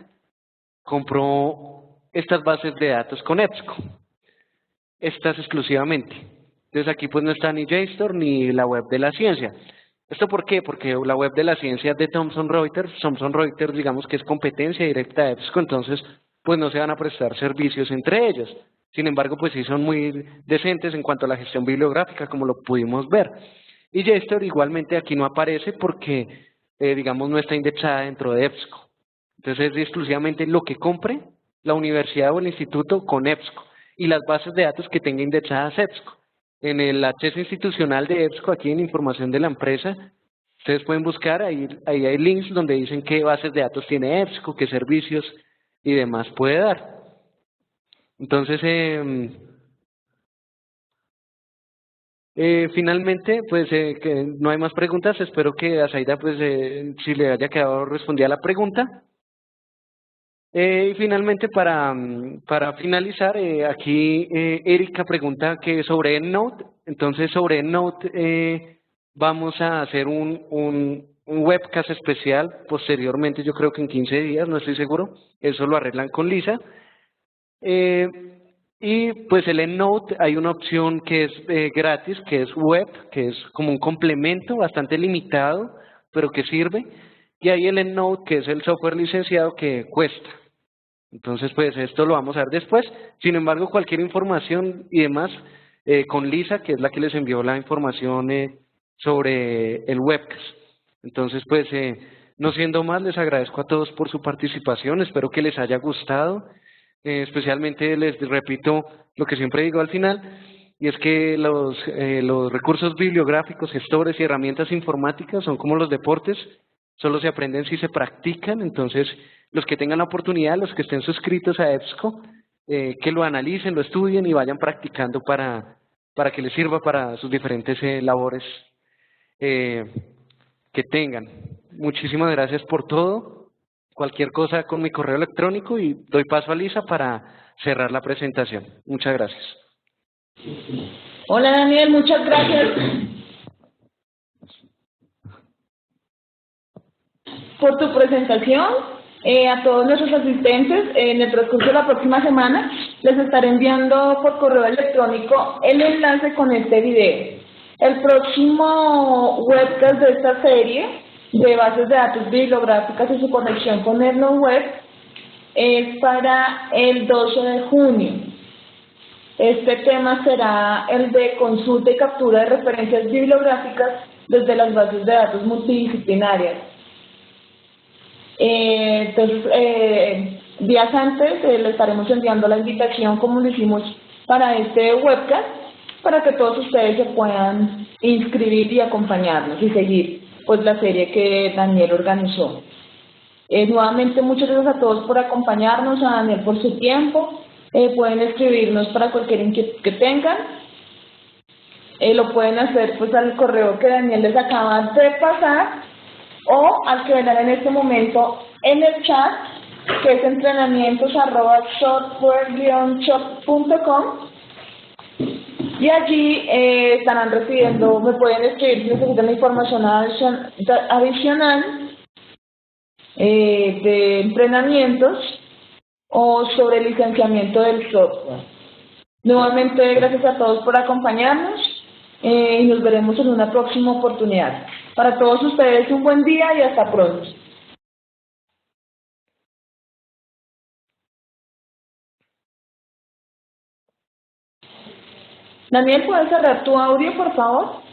compró estas bases de datos con EBSCO, estas exclusivamente. Entonces aquí pues no está ni JSTOR ni la web de la ciencia. ¿Esto por qué? Porque la web de la ciencia es de Thomson Reuters. Thomson Reuters, digamos que es competencia directa de EBSCO, entonces pues no se van a prestar servicios entre ellos. Sin embargo, pues sí son muy decentes en cuanto a la gestión bibliográfica, como lo pudimos ver. Y JSTOR igualmente aquí no aparece porque, digamos, no está indexada dentro de EBSCO. Entonces es exclusivamente lo que compre la universidad o el instituto con EBSCO y las bases de datos que tenga indexadas EBSCO. En el acceso institucional de EBSCO, aquí en información de la empresa, ustedes pueden buscar, ahí hay links donde dicen qué bases de datos tiene EBSCO, qué servicios y demás puede dar. Entonces, finalmente, pues que no hay más preguntas. Espero que a Zaida, pues, si le haya quedado respondida la pregunta. Y finalmente, para finalizar, aquí Erika pregunta que sobre EndNote. Entonces, sobre EndNote vamos a hacer un webcast especial posteriormente, yo creo que en 15 días, no estoy seguro. Eso lo arreglan con Lisa. Y pues el EndNote hay una opción que es gratis, que es web, que es como un complemento bastante limitado, pero que sirve. Y hay el EndNote, que es el software licenciado que cuesta. Entonces, pues esto lo vamos a ver después. Sin embargo, cualquier información y demás, con Lisa, que es la que les envió la información sobre el webcast. Entonces, pues, no siendo más, les agradezco a todos por su participación. Espero que les haya gustado. Especialmente les repito lo que siempre digo al final, y es que los recursos bibliográficos, gestores y herramientas informáticas son como los deportes. Solo se aprenden si se practican. Entonces, los que tengan la oportunidad, los que estén suscritos a EBSCO, que lo analicen, lo estudien y vayan practicando para que les sirva para sus diferentes labores que tengan. Muchísimas gracias por todo. Cualquier cosa con mi correo electrónico y doy paso a Lisa para cerrar la presentación. Muchas gracias.
Hola Daniel, muchas gracias por tu presentación. A todos nuestros asistentes, en el transcurso de la próxima semana les estaré enviando por correo electrónico el enlace con este video. El próximo webcast de esta serie de bases de datos bibliográficas y su conexión con EndNote Web es para el 12 de junio. Este tema será el de consulta y captura de referencias bibliográficas desde las bases de datos multidisciplinarias. Entonces, días antes le estaremos enviando la invitación como lo hicimos para este webcast, para que todos ustedes se puedan inscribir y acompañarnos y seguir pues la serie que Daniel organizó. Nuevamente muchas gracias a todos por acompañarnos, a Daniel por su tiempo. Pueden escribirnos para cualquier inquietud que tengan. Lo pueden hacer pues al correo que Daniel les acaba de pasar o al que verán en este momento en el chat, que es entrenamientos@software-shop.com, y allí estarán recibiendo, me pueden escribir si necesitan información adicional de entrenamientos o sobre el licenciamiento del software. Nuevamente, gracias a todos por acompañarnos y nos veremos en una próxima oportunidad. Para todos ustedes, un buen día y hasta pronto. Daniel, ¿puedes cerrar tu audio, por favor?